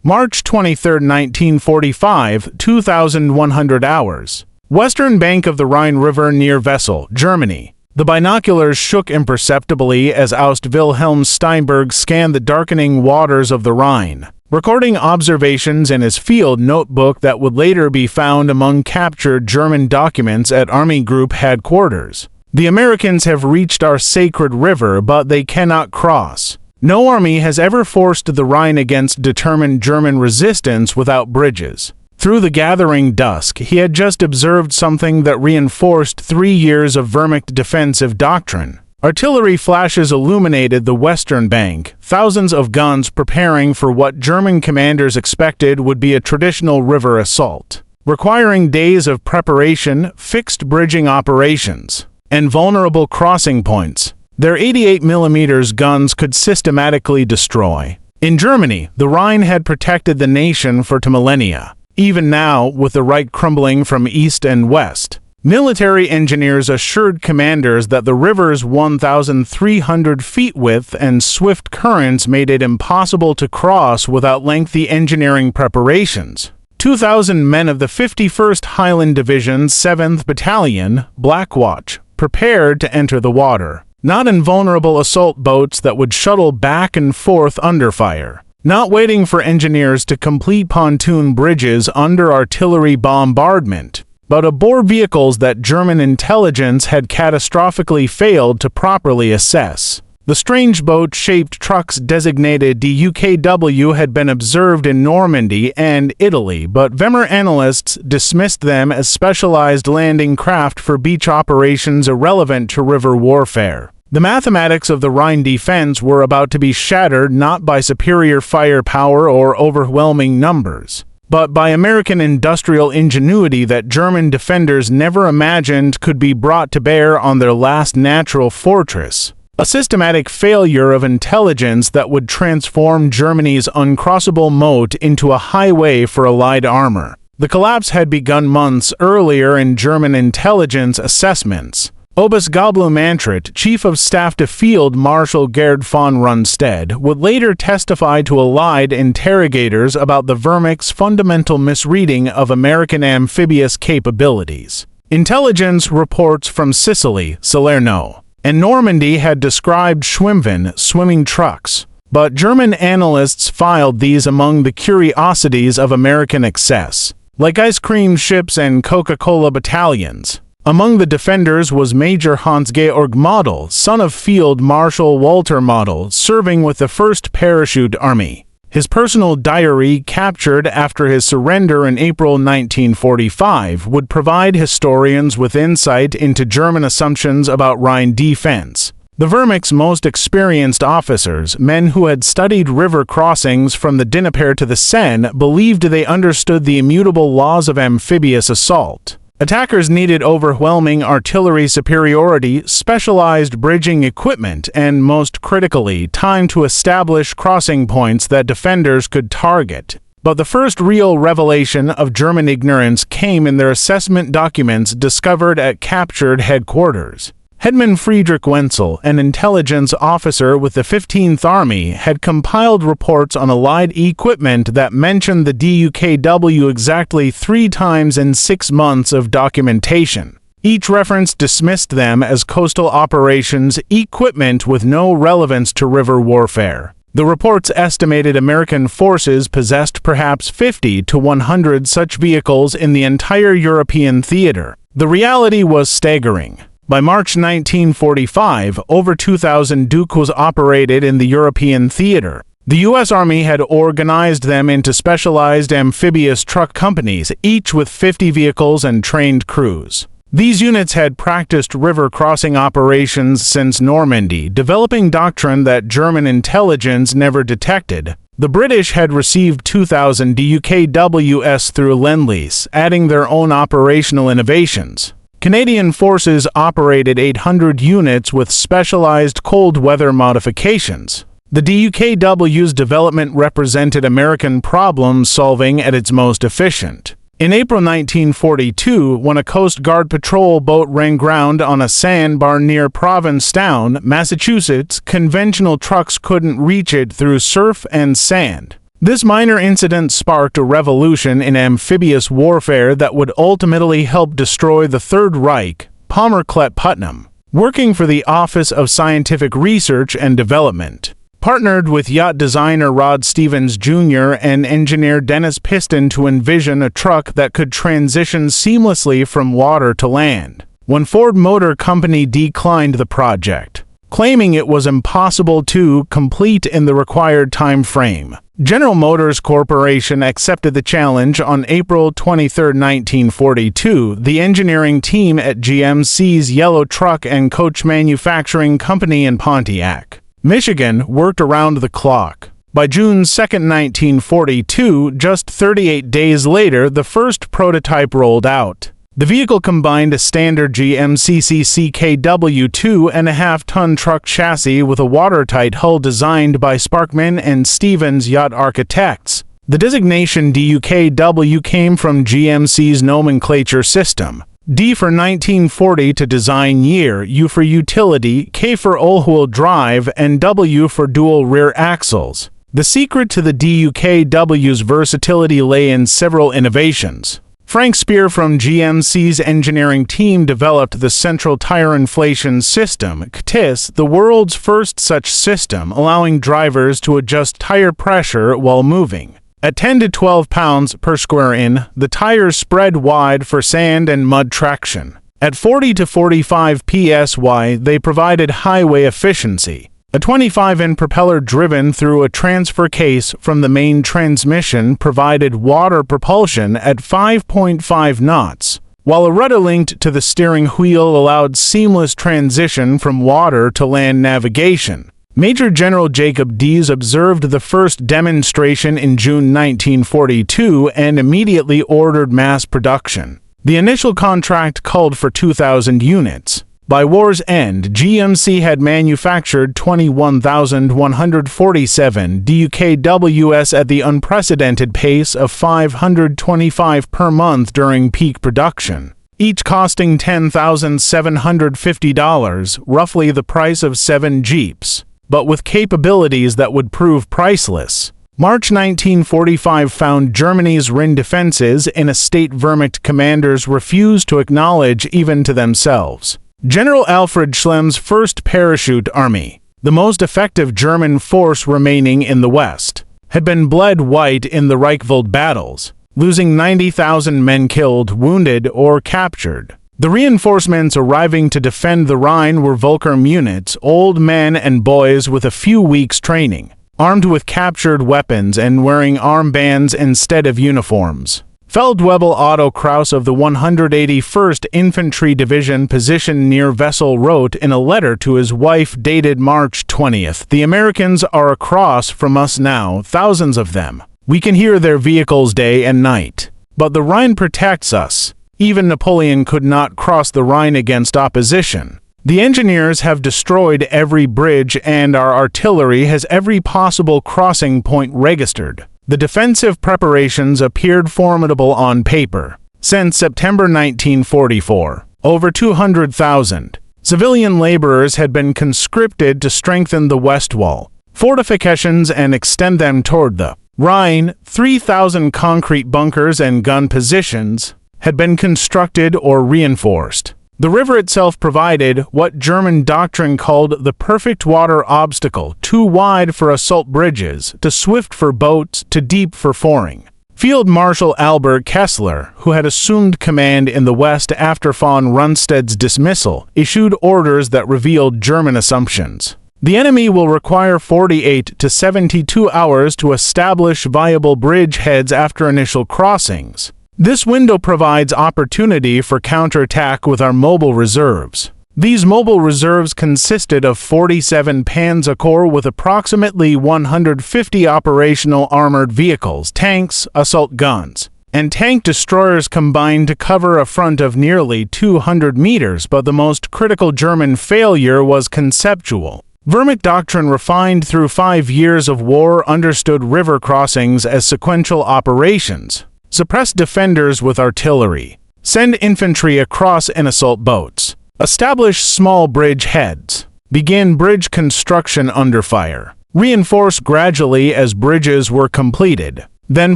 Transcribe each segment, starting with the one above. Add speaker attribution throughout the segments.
Speaker 1: March 23, 1945, 2,100 hours. Western bank of the Rhine River near Wesel, Germany. The binoculars shook imperceptibly as Aust Wilhelm Steinberg scanned the darkening waters of the Rhine, recording observations in his field notebook that would later be found among captured German documents at Army Group headquarters. The Americans have reached our sacred river, but they cannot cross. No army has ever forced the Rhine against determined German resistance without bridges. Through the gathering dusk, he had just observed something that reinforced 3 years of Wehrmacht defensive doctrine. Artillery flashes illuminated the western bank, thousands of guns preparing for what German commanders expected would be a traditional river assault, requiring days of preparation, fixed bridging operations, and vulnerable crossing points. Their 88mm guns could systematically destroy. In Germany, the Rhine had protected the nation for millennia. Even now, with the Reich crumbling from east and west, military engineers assured commanders that the river's 1,300 feet width and swift currents made it impossible to cross without lengthy engineering preparations. 2,000 men of the 51st Highland Division's 7th Battalion, Black Watch, prepared to enter the water. Not invulnerable assault boats that would shuttle back and forth under fire. Not waiting for engineers to complete pontoon bridges under artillery bombardment, but aboard vehicles that German intelligence had catastrophically failed to properly assess. The strange boat-shaped trucks designated DUKW had been observed in Normandy and Italy, but Wehrmacht analysts dismissed them as specialized landing craft for beach operations irrelevant to river warfare. The mathematics of the Rhine defense were about to be shattered not by superior firepower or overwhelming numbers, but by American industrial ingenuity that German defenders never imagined could be brought to bear on their last natural fortress. A systematic failure of intelligence that would transform Germany's uncrossable moat into a highway for Allied armor. The collapse had begun months earlier in German intelligence assessments. Oberstgabelmannsrat, Chief of Staff to Field Marshal Gerd von Rundstedt, would later testify to Allied interrogators about the Wehrmacht's fundamental misreading of American amphibious capabilities. Intelligence reports from Sicily, Salerno, and Normandy had described Schwimmwagen, swimming trucks, but German analysts filed these among the curiosities of American excess, like ice cream ships and Coca-Cola battalions. Among the defenders was Major Hans-Georg Model, son of Field Marshal Walter Model, serving with the 1st Parachute Army. His personal diary, captured after his surrender in April 1945, would provide historians with insight into German assumptions about Rhine defense. The Wehrmacht's most experienced officers, men who had studied river crossings from the Dnieper to the Seine, believed they understood the immutable laws of amphibious assault. Attackers needed overwhelming artillery superiority, specialized bridging equipment, and, most critically, time to establish crossing points that defenders could target. But the first real revelation of German ignorance came in their assessment documents discovered at captured headquarters. Hetman Friedrich Wenzel, an intelligence officer with the 15th Army, had compiled reports on Allied equipment that mentioned the DUKW exactly 3 times in 6 months of documentation. Each reference dismissed them as coastal operations equipment with no relevance to river warfare. The reports estimated American forces possessed perhaps 50 to 100 such vehicles in the entire European theater. The reality was staggering. By March 1945, over 2,000 DUKWs operated in the European theater. The U.S. Army had organized them into specialized amphibious truck companies, each with 50 vehicles and trained crews. These units had practiced river crossing operations since Normandy, developing doctrine that German intelligence never detected. The British had received 2,000 DUKWs through Lend-Lease, adding their own operational innovations. Canadian forces operated 800 units with specialized cold weather modifications. The DUKW's development represented American problem-solving at its most efficient. In April 1942, when a Coast Guard patrol boat ran ground on a sandbar near Provincetown, Massachusetts, conventional trucks couldn't reach it through surf and sand. This minor incident sparked a revolution in amphibious warfare that would ultimately help destroy the Third Reich. Palmer Klett Putnam, working for the Office of Scientific Research and Development, partnered with yacht designer Rod Stevens Jr. and engineer Dennis Piston to envision a truck that could transition seamlessly from water to land, when Ford Motor Company declined the project, claiming it was impossible to complete in the required time frame. General Motors Corporation accepted the challenge on April 23, 1942. The engineering team at GMC's Yellow Truck and Coach Manufacturing Company in Pontiac, Michigan, worked around the clock. By June 2, 1942, just 38 days later, the first prototype rolled out. The vehicle combined a standard GMC CKW 2.5-ton truck chassis with a watertight hull designed by Sparkman and Stevens Yacht Architects. The designation DUKW came from GMC's nomenclature system: D for 1940 to design year, U for utility, K for all-wheel drive, and W for dual rear axles. The secret to the DUKW's versatility lay in several innovations. Frank Spear from GMC's engineering team developed the Central Tire Inflation System, CTIS, the world's first such system, allowing drivers to adjust tire pressure while moving. At 10 to 12 pounds per square inch, the tires spread wide for sand and mud traction. At 40 to 45 psi, they provided highway efficiency. A 25-inch propeller driven through a transfer case from the main transmission provided water propulsion at 5.5 knots, while a rudder linked to the steering wheel allowed seamless transition from water to land navigation. Major General Jacob Dees observed the first demonstration in June 1942 and immediately ordered mass production. The initial contract called for 2,000 units. By war's end, GMC had manufactured 21,147 DUKWs at the unprecedented pace of 525 per month during peak production, each costing $10,750, roughly the price of 7 Jeeps, but with capabilities that would prove priceless. March 1945 found Germany's Rhine defenses in a state Wehrmacht commanders refused to acknowledge even to themselves. General Alfred Schlemm's First Parachute Army, the most effective German force remaining in the West, had been bled white in the Reichswald battles, losing 90,000 men killed, wounded, or captured. The reinforcements arriving to defend the Rhine were Volker units, old men and boys with a few weeks' training, armed with captured weapons and wearing armbands instead of uniforms. Feldwebel Otto Kraus of the 181st Infantry Division positioned near Wessel wrote in a letter to his wife dated March 20th, "The Americans are across from us now, thousands of them. We can hear their vehicles day and night. But the Rhine protects us. Even Napoleon could not cross the Rhine against opposition. The engineers have destroyed every bridge and our artillery has every possible crossing point registered." The defensive preparations appeared formidable on paper. Since September 1944, over 200,000 civilian laborers had been conscripted to strengthen the West Wall, fortifications and extend them toward the Rhine. 3,000 concrete bunkers and gun positions had been constructed or reinforced. The river itself provided what German doctrine called the perfect water obstacle, too wide for assault bridges, too swift for boats, too deep for fording. Field Marshal Albert Kessler, who had assumed command in the West after von Rundstedt's dismissal, issued orders that revealed German assumptions. The enemy will require 48 to 72 hours to establish viable bridgeheads after initial crossings. This window provides opportunity for counterattack with our mobile reserves. These mobile reserves consisted of 47 Panzer Corps with approximately 150 operational armored vehicles, tanks, assault guns, and tank destroyers combined to cover a front of nearly 200 meters, but the most critical German failure was conceptual. Wehrmacht doctrine refined through 5 years of war understood river crossings as sequential operations. Suppress defenders with artillery. Send infantry across in assault boats. Establish small bridge heads. Begin bridge construction under fire. reinforce gradually as bridges were completed, then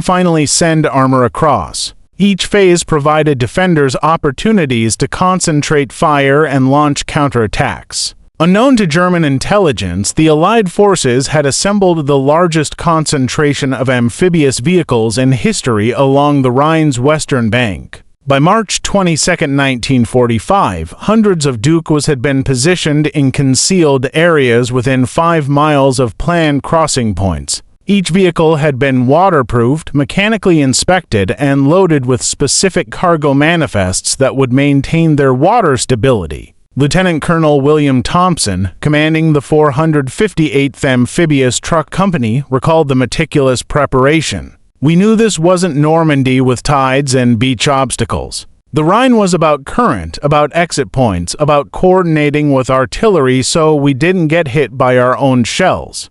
Speaker 1: finally send armor across. Each phase provided defenders opportunities to concentrate fire and launch counterattacks. Unknown to German intelligence, the Allied forces had assembled the largest concentration of amphibious vehicles in history along the Rhine's western bank. By March 22, 1945, hundreds of DUKWs had been positioned in concealed areas within 5 miles of planned crossing points. Each vehicle had been waterproofed, mechanically inspected, and loaded with specific cargo manifests that would maintain their water stability. Lieutenant Colonel William Thompson, commanding the 458th Amphibious Truck Company, recalled the meticulous preparation. "We knew this wasn't Normandy with tides and beach obstacles. The Rhine was about current, about exit points, about coordinating with artillery so we didn't get hit by our own shells."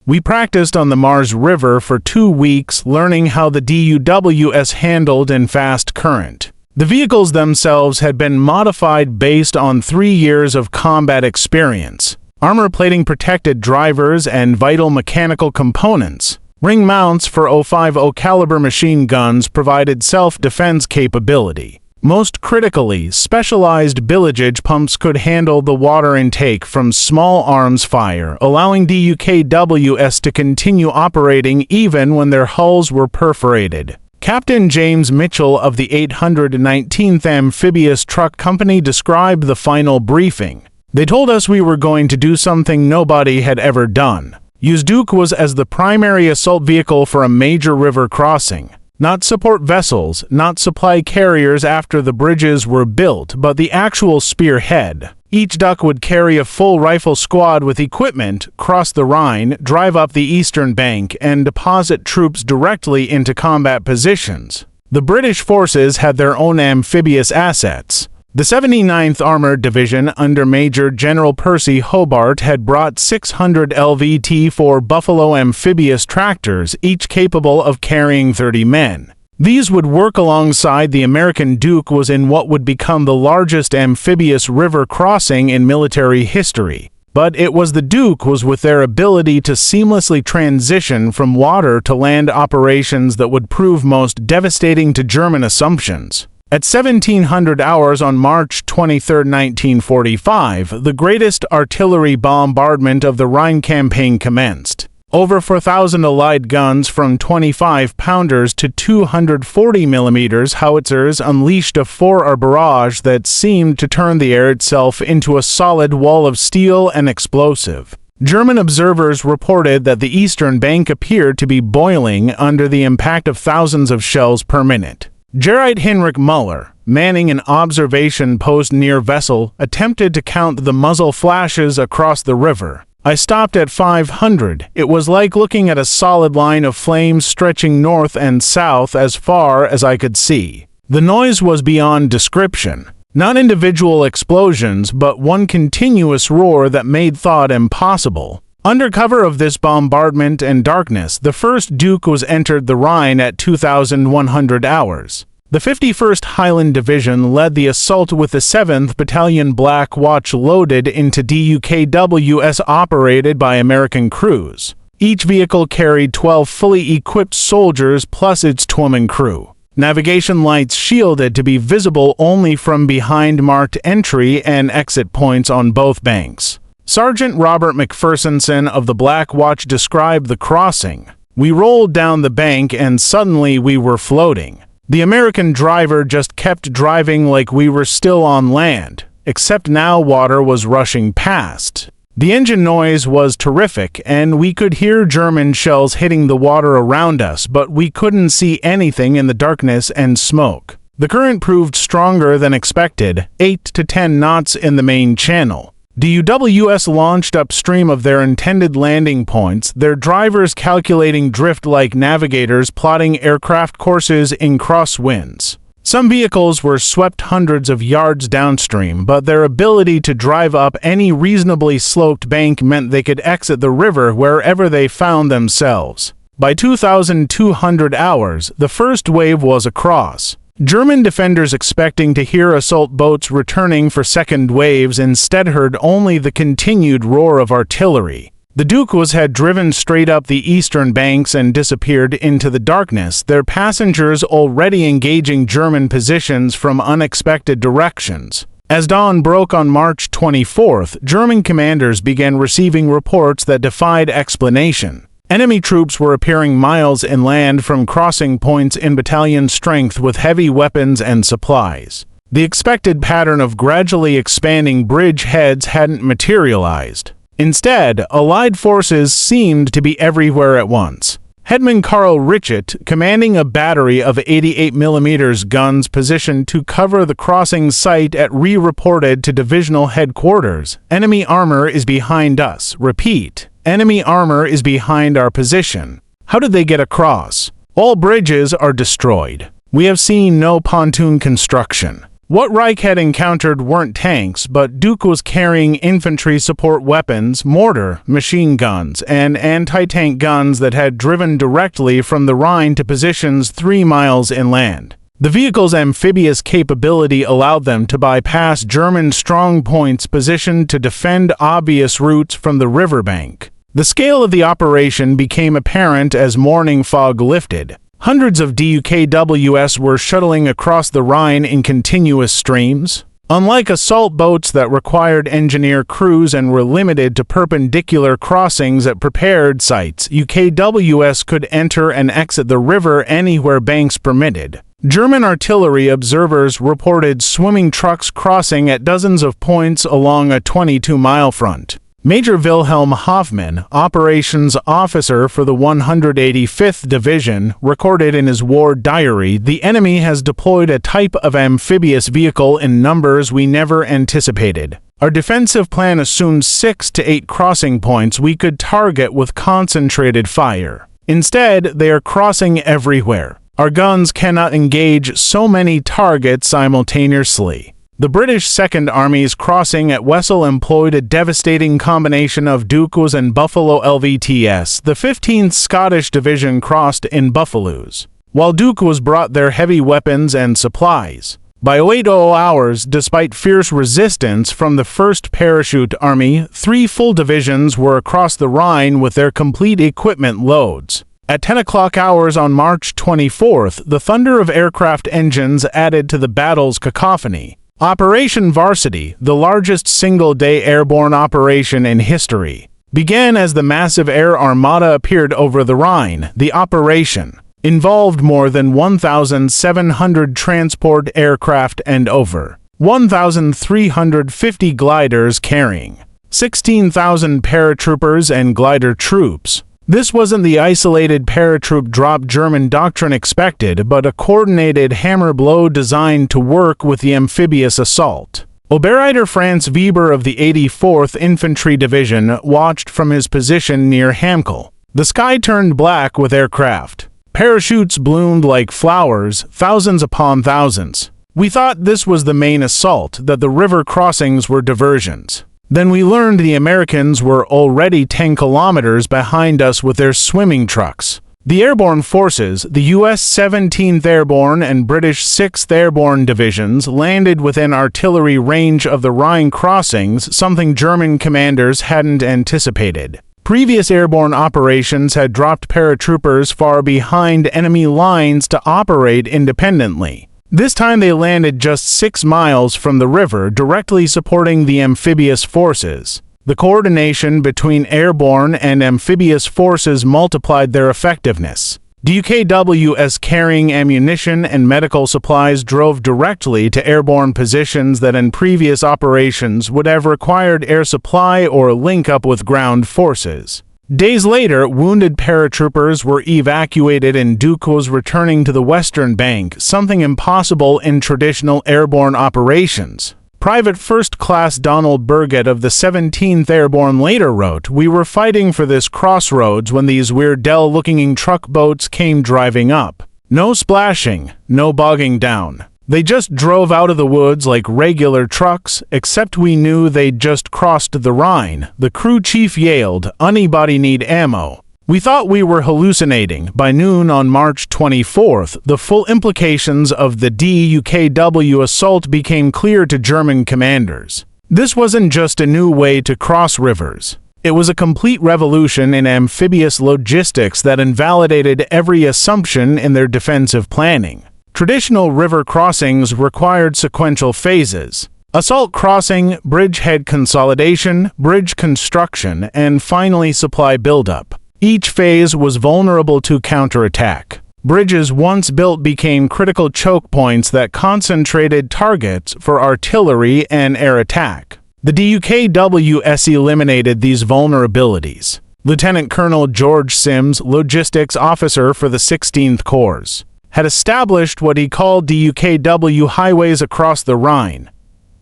Speaker 1: We practiced on the Rhine River for 2 weeks, learning how the DUKWs handled in fast current. The vehicles themselves had been modified based on 3 years of combat experience. Armor plating protected drivers and vital mechanical components. Ring mounts for .050 caliber machine guns provided self-defense capability. Most critically, specialized bilgeage pumps could handle the water intake from small arms fire, allowing DUKWs to continue operating even when their hulls were perforated. Captain James Mitchell of the 819th Amphibious Truck Company described the final briefing. "They told us we were going to do something nobody had ever done. Use DUKWs as the primary assault vehicle for a major river crossing. Not support vessels, not supply carriers after the bridges were built, but the actual spearhead. Each DUK would carry a full rifle squad with equipment, cross the Rhine, drive up the eastern bank, and deposit troops directly into combat positions. The British forces had their own amphibious assets. The 79th Armored Division under Major General Percy Hobart had brought 600 LVT-4 Buffalo amphibious tractors, each capable of carrying 30 men. These would work alongside the American DUKWs in what would become the largest amphibious river crossing in military history. But it was the DUKWs with their ability to seamlessly transition from water to land operations that would prove most devastating to German assumptions. At 1700 hours on March 23, 1945, the greatest artillery bombardment of the Rhine campaign commenced. Over 4,000 Allied guns from 25-pounders to 240mm howitzers unleashed a 4-hour barrage that seemed to turn the air itself into a solid wall of steel and explosive. German observers reported that the eastern bank appeared to be boiling under the impact of thousands of shells per minute. Gerrit Heinrich Müller, manning an observation post near Wesel, attempted to count the muzzle flashes across the river. "I stopped at 500. It was like looking at a solid line of flames stretching north and south as far as I could see. The noise was beyond description. Not individual explosions, but one continuous roar that made thought impossible." Under cover of this bombardment and darkness, the first DUKWs entered the Rhine at 2100 hours. The 51st Highland Division led the assault with the 7th Battalion Black Watch loaded into DUKWs operated by American crews. Each vehicle carried 12 fully equipped soldiers plus its towman crew. Navigation lights shielded to be visible only from behind marked entry and exit points on both banks. Sergeant Robert McPhersonson of the Black Watch described the crossing. "We rolled down the bank and suddenly we were floating. The American driver just kept driving like we were still on land, except now water was rushing past. The engine noise was terrific, and we could hear German shells hitting the water around us, but we couldn't see anything in the darkness and smoke. The current proved stronger than expected, 8 to 10 knots in the main channel. DUKWs launched upstream of their intended landing points, their drivers calculating drift like navigators plotting aircraft courses in crosswinds. Some vehicles were swept hundreds of yards downstream, but their ability to drive up any reasonably sloped bank meant they could exit the river wherever they found themselves. By 2200 hours, the first wave was across. German defenders expecting to hear assault boats returning for second waves instead heard only the continued roar of artillery. The DUKWs had driven straight up the eastern banks and disappeared into the darkness, their passengers already engaging German positions from unexpected directions. As dawn broke on March 24th, German commanders began receiving reports that defied explanation. Enemy troops were appearing miles inland from crossing points in battalion strength with heavy weapons and supplies. The expected pattern of gradually expanding bridge heads hadn't materialized. Instead, Allied forces seemed to be everywhere at once. Hetman Karl Richet, commanding a battery of 88mm guns positioned to cover the crossing site at reported to divisional headquarters, "Enemy armor is behind us. Repeat, enemy armor is behind our position. How did they get across? All bridges are destroyed. We have seen no pontoon construction." What Reich had encountered weren't tanks, but DUKWs carrying infantry support weapons, mortar, machine guns, and anti-tank guns that had driven directly from the Rhine to positions 3 miles inland. The vehicle's amphibious capability allowed them to bypass German strong points positioned to defend obvious routes from the riverbank. The scale of the operation became apparent as morning fog lifted. Hundreds of DUKWs were shuttling across the Rhine in continuous streams. Unlike assault boats that required engineer crews and were limited to perpendicular crossings at prepared sites, UKWs could enter and exit the river anywhere banks permitted. German artillery observers reported swimming trucks crossing at dozens of points along a 22-mile front. Major Wilhelm Hoffmann, operations officer for the 185th Division, recorded in his war diary, "The enemy has deployed a type of amphibious vehicle in numbers we never anticipated. Our defensive plan assumed 6 to 8 crossing points we could target with concentrated fire. Instead, they are crossing everywhere. Our guns cannot engage so many targets simultaneously." The British Second Army's crossing at Wesel employed a devastating combination of DUKWs and Buffalo LVTS. The 15th Scottish Division crossed in Buffaloes, while DUKWs brought their heavy weapons and supplies. By 08:00 hours, despite fierce resistance from the 1st Parachute Army, 3 full divisions were across the Rhine with their complete equipment loads. At 10 o'clock hours on March 24th, the thunder of aircraft engines added to the battle's cacophony. Operation Varsity, the largest single-day airborne operation in history, began as the massive air armada appeared over the Rhine. The operation involved more than 1,700 transport aircraft and over 1,350 gliders carrying 16,000 paratroopers and glider troops. This wasn't the isolated paratroop drop German doctrine expected, but a coordinated hammer blow designed to work with the amphibious assault. Oberreiter Franz Weber of the 84th Infantry Division watched from his position near Hamkel. The sky turned black with aircraft. Parachutes bloomed like flowers, thousands upon thousands. We thought this was the main assault, that the river crossings were diversions. Then we learned the Americans were already 10 kilometers behind us with their swimming trucks. The airborne forces, the U.S. 17th Airborne and British 6th Airborne Divisions, landed within artillery range of the Rhine crossings, something German commanders hadn't anticipated. Previous airborne operations had dropped paratroopers far behind enemy lines to operate independently. This time they landed just 6 miles from the river, directly supporting the amphibious forces. The coordination between airborne and amphibious forces multiplied their effectiveness. DUKWs carrying ammunition and medical supplies drove directly to airborne positions that in previous operations would have required air supply or link up with ground forces. Days later, wounded paratroopers were evacuated and DUKWs returning to the western bank, something impossible in traditional airborne operations. Private First Class Donald Burgett of the 17th Airborne later wrote, "We were fighting for this crossroads when these Wehrmacht-looking truck boats came driving up. No splashing, no bogging down. They just drove out of the woods like regular trucks, except we knew they'd just crossed the Rhine." The crew chief yelled, "Anybody need ammo?" We thought we were hallucinating. By noon on March 24th, the full implications of the DUKW assault became clear to German commanders. This wasn't just a new way to cross rivers. It was a complete revolution in amphibious logistics that invalidated every assumption in their defensive planning. Traditional river crossings required sequential phases: assault crossing, bridgehead consolidation, bridge construction, and finally supply buildup. Each phase was vulnerable to counterattack. Bridges once built became critical choke points that concentrated targets for artillery and air attack. The DUKWs eliminated these vulnerabilities. Lieutenant Colonel George Sims, logistics officer for the 16th Corps, had established what he called DUKW highways across the Rhine.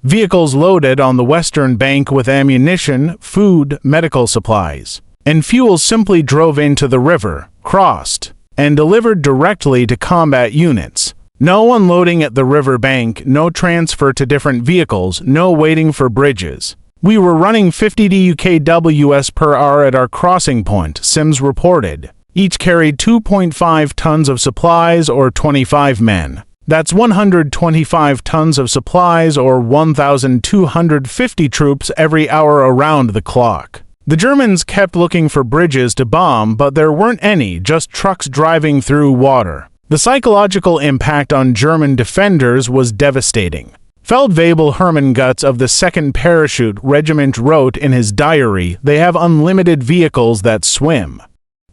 Speaker 1: Vehicles loaded on the western bank with ammunition, food, medical supplies, and fuel simply drove into the river, crossed, and delivered directly to combat units. No unloading at the river bank, no transfer to different vehicles, no waiting for bridges. We were running 50 DUKWs per hour at our crossing point, Sims reported. Each carried 2.5 tons of supplies or 25 men. That's 125 tons of supplies or 1,250 troops every hour around the clock. The Germans kept looking for bridges to bomb, but there weren't any, just trucks driving through water. The psychological impact on German defenders was devastating. Feldwebel Hermann Gutz of the 2nd Parachute Regiment wrote in his diary, "They have unlimited vehicles that swim."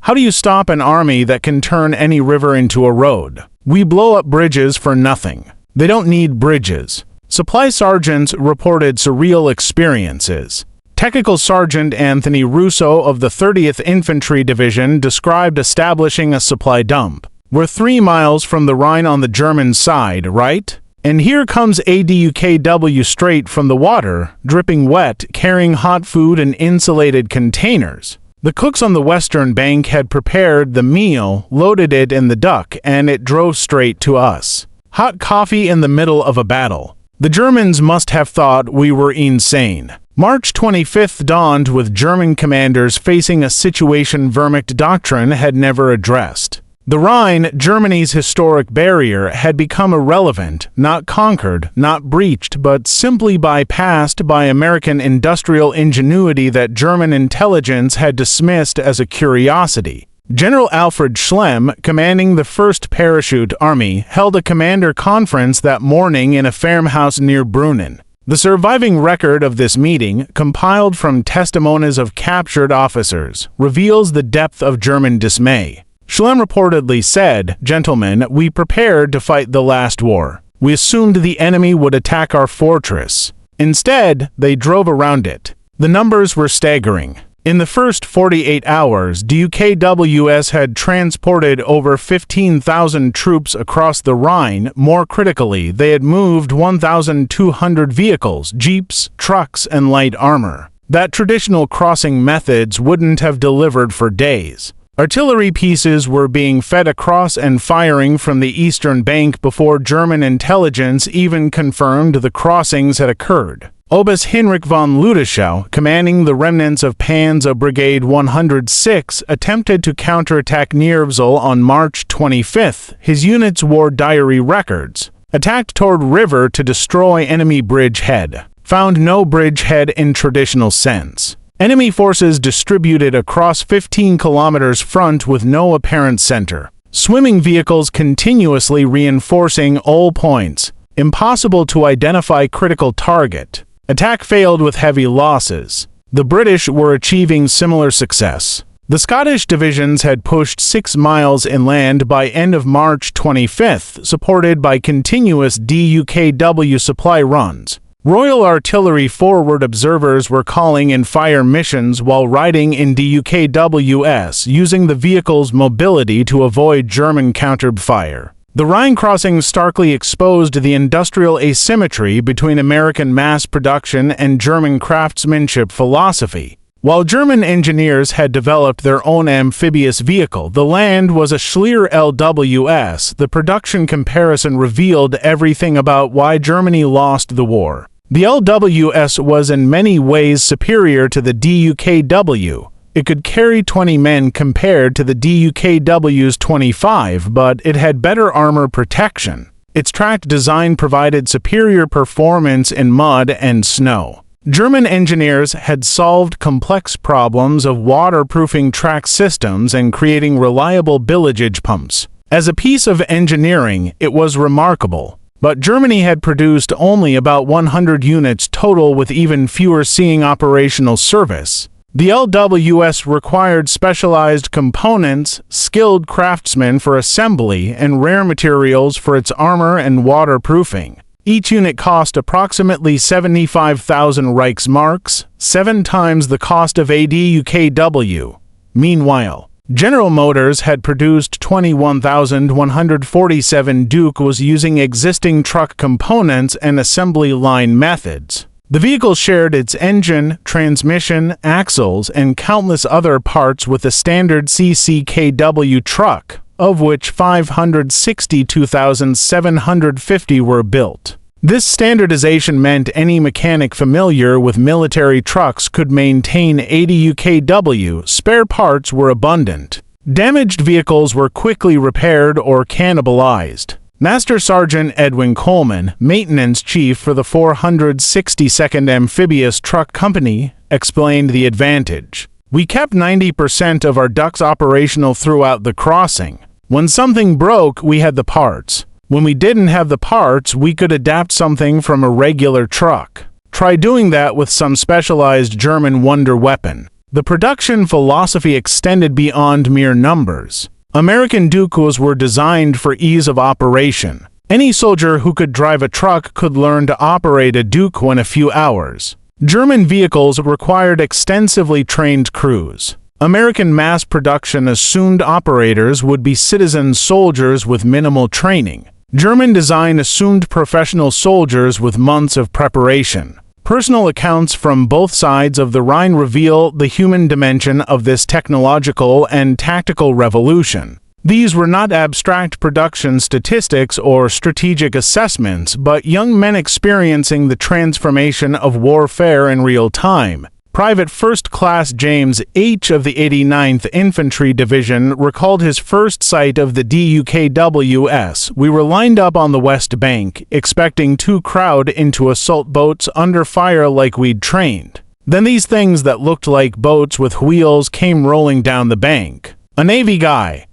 Speaker 1: How do you stop an army that can turn any river into a road? We blow up bridges for nothing. They don't need bridges. Supply sergeants reported surreal experiences. Technical Sergeant Anthony Russo of the 30th Infantry Division described establishing a supply dump. "We're 3 miles from the Rhine on the German side, right? And here comes a DUKW straight from the water, dripping wet, carrying hot food in insulated containers. The cooks on the western bank had prepared the meal, loaded it in the duck, and it drove straight to us. Hot coffee in the middle of a battle. The Germans must have thought we were insane." March 25th dawned with German commanders facing a situation Wehrmacht doctrine had never addressed. The Rhine, Germany's historic barrier, had become irrelevant, not conquered, not breached, but simply bypassed by American industrial ingenuity that German intelligence had dismissed as a curiosity. General Alfred Schlemm, commanding the 1st Parachute Army, held a commander conference that morning in a farmhouse near Brunnen. The surviving record of this meeting, compiled from testimonies of captured officers, reveals the depth of German dismay. Schlemm reportedly said, "Gentlemen, we prepared to fight the last war. We assumed the enemy would attack our fortress. Instead, they drove around it." The numbers were staggering. In the first 48 hours, DUKWs had transported over 15,000 troops across the Rhine. More critically, they had moved 1,200 vehicles, jeeps, trucks, and light armor that traditional crossing methods wouldn't have delivered for days. Artillery pieces were being fed across and firing from the eastern bank before German intelligence even confirmed the crossings had occurred. Oberst Heinrich von Ludeschau, commanding the remnants of Panzer Brigade 106, attempted to counterattack Niervzel on March 25th. His units wore diary records. Attacked toward river to destroy enemy bridgehead. Found no bridgehead in traditional sense. Enemy forces distributed across 15 kilometers front with no apparent center. Swimming vehicles continuously reinforcing all points. Impossible to identify critical target. Attack failed with heavy losses. The British were achieving similar success. The Scottish divisions had pushed 6 miles inland by end of March 25th, supported by continuous DUKW supply runs. Royal Artillery forward observers were calling in fire missions while riding in DUKWs, using the vehicle's mobility to avoid German counter-fire. The Rhine crossing starkly exposed the industrial asymmetry between American mass production and German craftsmanship philosophy. While German engineers had developed their own amphibious vehicle, the land was a Schlier LWS. The production comparison revealed everything about why Germany lost the war. The LWS was in many ways superior to the DUKW. It could carry 20 men compared to the DUKW's 25, but it had better armor protection. Its tracked design provided superior performance in mud and snow. German engineers had solved complex problems of waterproofing track systems and creating reliable bilgeage pumps. As a piece of engineering, it was remarkable. But Germany had produced only about 100 units total, with even fewer seeing operational service. The LWS required specialized components, skilled craftsmen for assembly, and rare materials for its armor and waterproofing. Each unit cost approximately 75,000 Reichsmarks, 7 times the cost of a DUKW. Meanwhile, General Motors had produced 21,147 DUKWs using existing truck components and assembly line methods. The vehicle shared its engine, transmission, axles, and countless other parts with the standard CCKW truck, of which 562,750 were built. This standardization meant any mechanic familiar with military trucks could maintain a DUKW. Spare parts were abundant. Damaged vehicles were quickly repaired or cannibalized. Master Sergeant Edwin Coleman, maintenance chief for the 462nd Amphibious Truck Company, explained the advantage. We kept 90% of our ducts operational throughout the crossing. When something broke, we had the parts. When we didn't have the parts, we could adapt something from a regular truck. Try doing that with some specialized German wonder weapon. The production philosophy extended beyond mere numbers. American DUKWs were designed for ease of operation. Any soldier who could drive a truck could learn to operate a DUKW in a few hours. German vehicles required extensively trained crews. American mass production assumed operators would be citizen soldiers with minimal training. German design assumed professional soldiers with months of preparation. Personal accounts from both sides of the Rhine reveal the human dimension of this technological and tactical revolution. These were not abstract production statistics or strategic assessments, but young men experiencing the transformation of warfare in real time. Private First Class James H. of the 89th Infantry Division recalled his first sight of the DUKWs. We were lined up on the West Bank, expecting to crowd into assault boats under fire like we'd trained. Then these things that looked like boats with wheels came rolling down the bank. A Navy guy.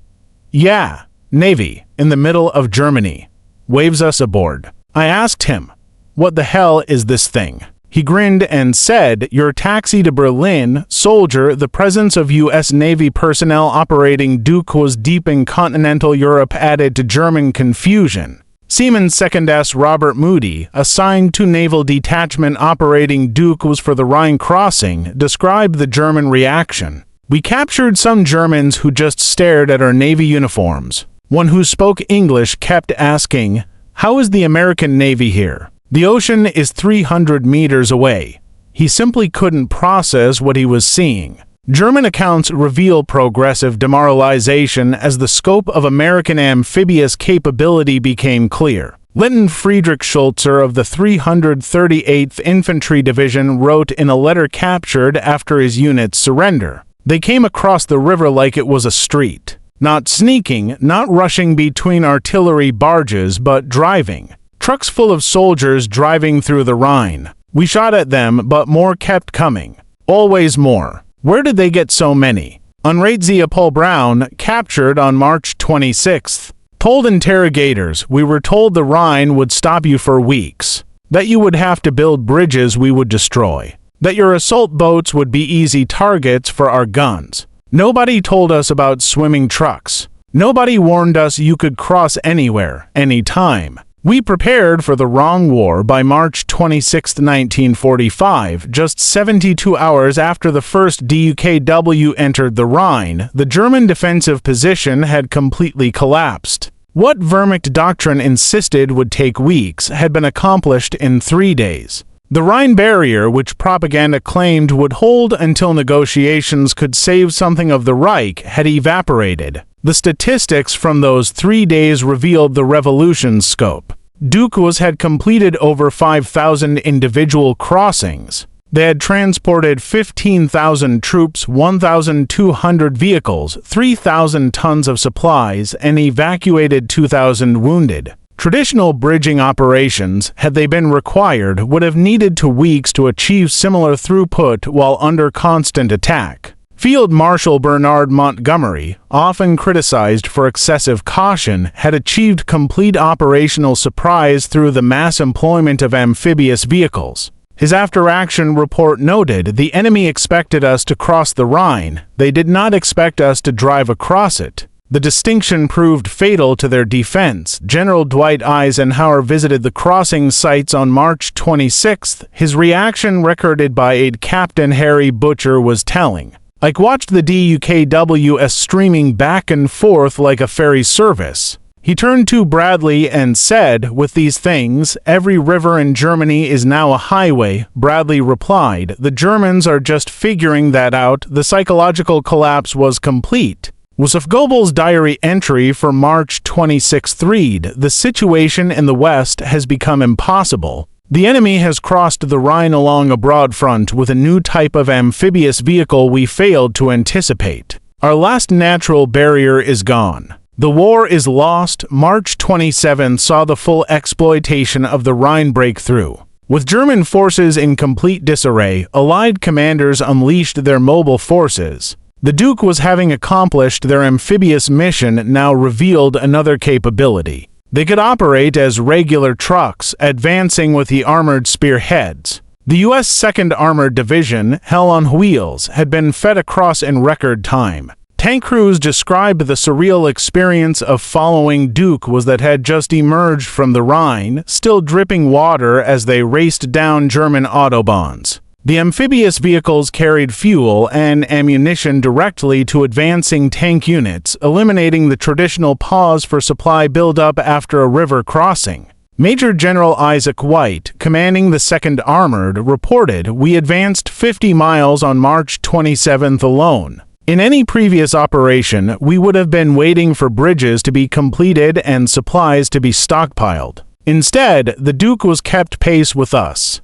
Speaker 1: Yeah, Navy, in the middle of Germany. Waves us aboard. I asked him, "What the hell is this thing?" He grinned and said, "Your taxi to Berlin, soldier." The presence of U.S. Navy personnel operating DUKWs deep in continental Europe added to German confusion. Seaman Second S. Robert Moody, assigned to Naval Detachment operating DUKWs for the Rhine crossing, described the German reaction. "We captured some Germans who just stared at our Navy uniforms. One who spoke English kept asking, 'How is the American Navy here? The ocean is 300 meters away.' He simply couldn't process what he was seeing." German accounts reveal progressive demoralization as the scope of American amphibious capability became clear. Lieutenant Friedrich Schulzer of the 338th Infantry Division wrote in a letter captured after his unit's surrender, "They came across the river like it was a street. Not sneaking, not rushing between artillery barges, but driving. Trucks full of soldiers driving through the Rhine. We shot at them, but more kept coming. Always more. Where did they get so many?" Unratzia Paul Brown, captured on March 26th, told interrogators, "We were told the Rhine would stop you for weeks. That you would have to build bridges we would destroy. That your assault boats would be easy targets for our guns. Nobody told us about swimming trucks. Nobody warned us you could cross anywhere, anytime. We prepared for the wrong war." By March 26, 1945, just 72 hours after the first DUKW entered the Rhine, the German defensive position had completely collapsed. What Wehrmacht doctrine insisted would take weeks had been accomplished in 3 days. The Rhine barrier, which propaganda claimed would hold until negotiations could save something of the Reich, had evaporated. The statistics from those 3 days revealed the revolution's scope. DUKWs had completed over 5,000 individual crossings. They had transported 15,000 troops, 1,200 vehicles, 3,000 tons of supplies, and evacuated 2,000 wounded. Traditional bridging operations, had they been required, would have needed 2 weeks to achieve similar throughput while under constant attack. Field Marshal Bernard Montgomery, often criticized for excessive caution, had achieved complete operational surprise through the mass employment of amphibious vehicles. His after-action report noted, "The enemy expected us to cross the Rhine. They did not expect us to drive across it." The distinction proved fatal to their defense. General Dwight Eisenhower visited the crossing sites on March 26th. His reaction, recorded by Aide Captain Harry Butcher, was telling. "I watched the DUKWs streaming back and forth like a ferry service." He turned to Bradley and said, "With these things, every river in Germany is now a highway." Bradley replied, "The Germans are just figuring that out. The psychological collapse was complete." Joseph Goebbels' diary entry for March 26th read, "The situation in the West has become impossible. The enemy has crossed the Rhine along a broad front with a new type of amphibious vehicle we failed to anticipate. Our last natural barrier is gone. The war is lost." March 27 saw the full exploitation of the Rhine breakthrough. With German forces in complete disarray, Allied commanders unleashed their mobile forces. The Duke was having accomplished their amphibious mission now revealed another capability. They could operate as regular trucks, advancing with the armored spearheads. The U.S. 2nd Armored Division, Hell on Wheels, had been fed across in record time. Tank crews described the surreal experience of following Duke that had just emerged from the Rhine, still dripping water as they raced down German autobahns. The amphibious vehicles carried fuel and ammunition directly to advancing tank units, eliminating the traditional pause for supply buildup after a river crossing. Major General Isaac White, commanding the 2nd Armored, reported, "We advanced 50 miles on March 27th alone. In any previous operation, we would have been waiting for bridges to be completed and supplies to be stockpiled. Instead, the Duke was kept pace with us.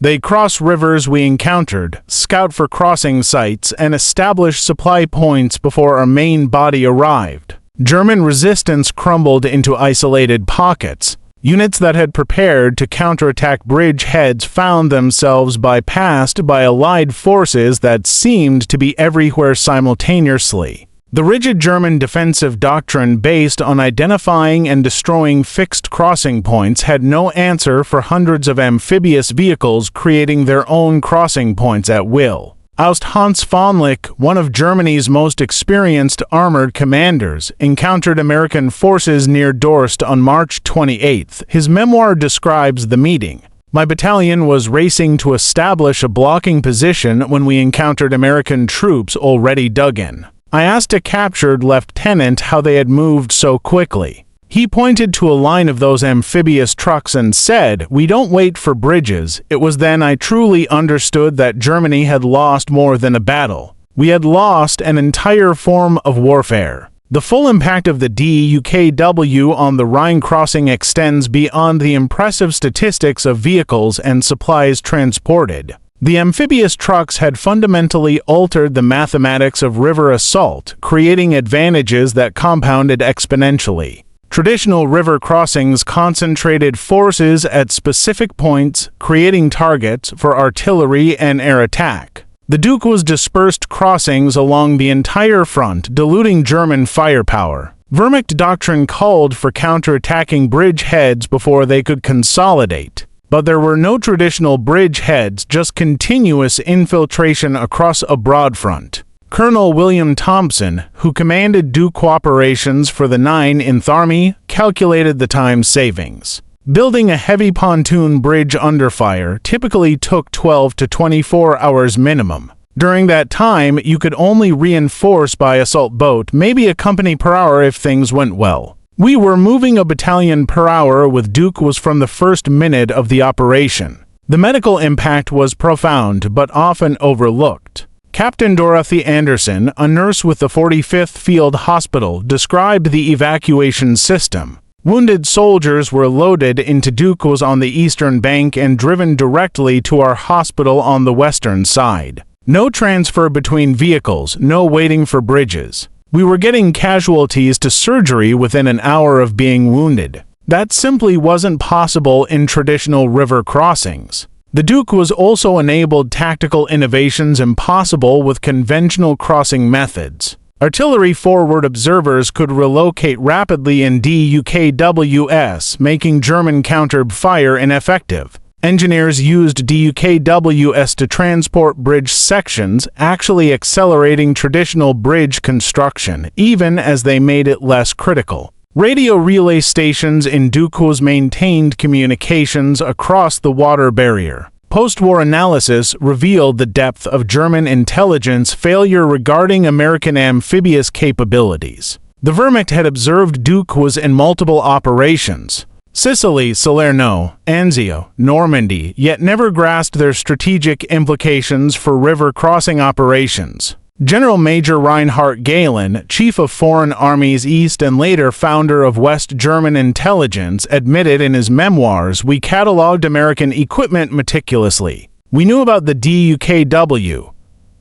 Speaker 1: They cross rivers we encountered, scout for crossing sites, and establish supply points before our main body arrived. German resistance crumbled into isolated pockets. Units that had prepared to counterattack bridge heads found themselves bypassed by Allied forces that seemed to be everywhere simultaneously. The rigid German defensive doctrine based on identifying and destroying fixed crossing points had no answer for hundreds of amphibious vehicles creating their own crossing points at will. Oust Hans von Lick, one of Germany's most experienced armored commanders, encountered American forces near Dorst on March 28. His memoir describes the meeting. "My battalion was racing to establish a blocking position when we encountered American troops already dug in. I asked a captured lieutenant how they had moved so quickly. He pointed to a line of those amphibious trucks and said, 'We don't wait for bridges.' It was then I truly understood that Germany had lost more than a battle. We had lost an entire form of warfare." The full impact of the DUKW on the Rhine crossing extends beyond the impressive statistics of vehicles and supplies transported. The amphibious trucks had fundamentally altered the mathematics of river assault, creating advantages that compounded exponentially. Traditional river crossings concentrated forces at specific points, creating targets for artillery and air attack. The Duke was dispersed crossings along the entire front, diluting German firepower. Wehrmacht doctrine called for counterattacking bridge heads before they could consolidate. But there were no traditional bridge heads, just continuous infiltration across a broad front. Colonel William Thompson, who commanded Duke operations for the 9th Army, calculated the time savings. Building a heavy pontoon bridge under fire typically took 12 to 24 hours minimum. During that time, you could only reinforce by assault boat, maybe a company per hour if things went well. We were moving a battalion per hour with Duke was from the first minute of the operation. The medical impact was profound but often overlooked. Captain Dorothy Anderson, a nurse with the 45th Field Hospital, described the evacuation system. Wounded soldiers were loaded into Dukes on the eastern bank and driven directly to our hospital on the western side. No transfer between vehicles, no waiting for bridges. We were getting casualties to surgery within an hour of being wounded. That simply wasn't possible in traditional river crossings. The DUKWs also enabled tactical innovations impossible with conventional crossing methods. Artillery forward observers could relocate rapidly in DUKWs, making German counter-fire ineffective. Engineers used DUKWs to transport bridge sections, actually accelerating traditional bridge construction, even as they made it less critical. Radio relay stations in DUKWs maintained communications across the water barrier. Post-war analysis revealed the depth of German intelligence failure regarding American amphibious capabilities. The Wehrmacht had observed DUKWs in multiple operations: Sicily, Salerno, Anzio, Normandy, yet never grasped their strategic implications for river crossing operations. General Major Reinhard Gehlen, chief of Foreign Armies East and later founder of West German intelligence, admitted in his memoirs, "We catalogued American equipment meticulously. We knew about the DUKW.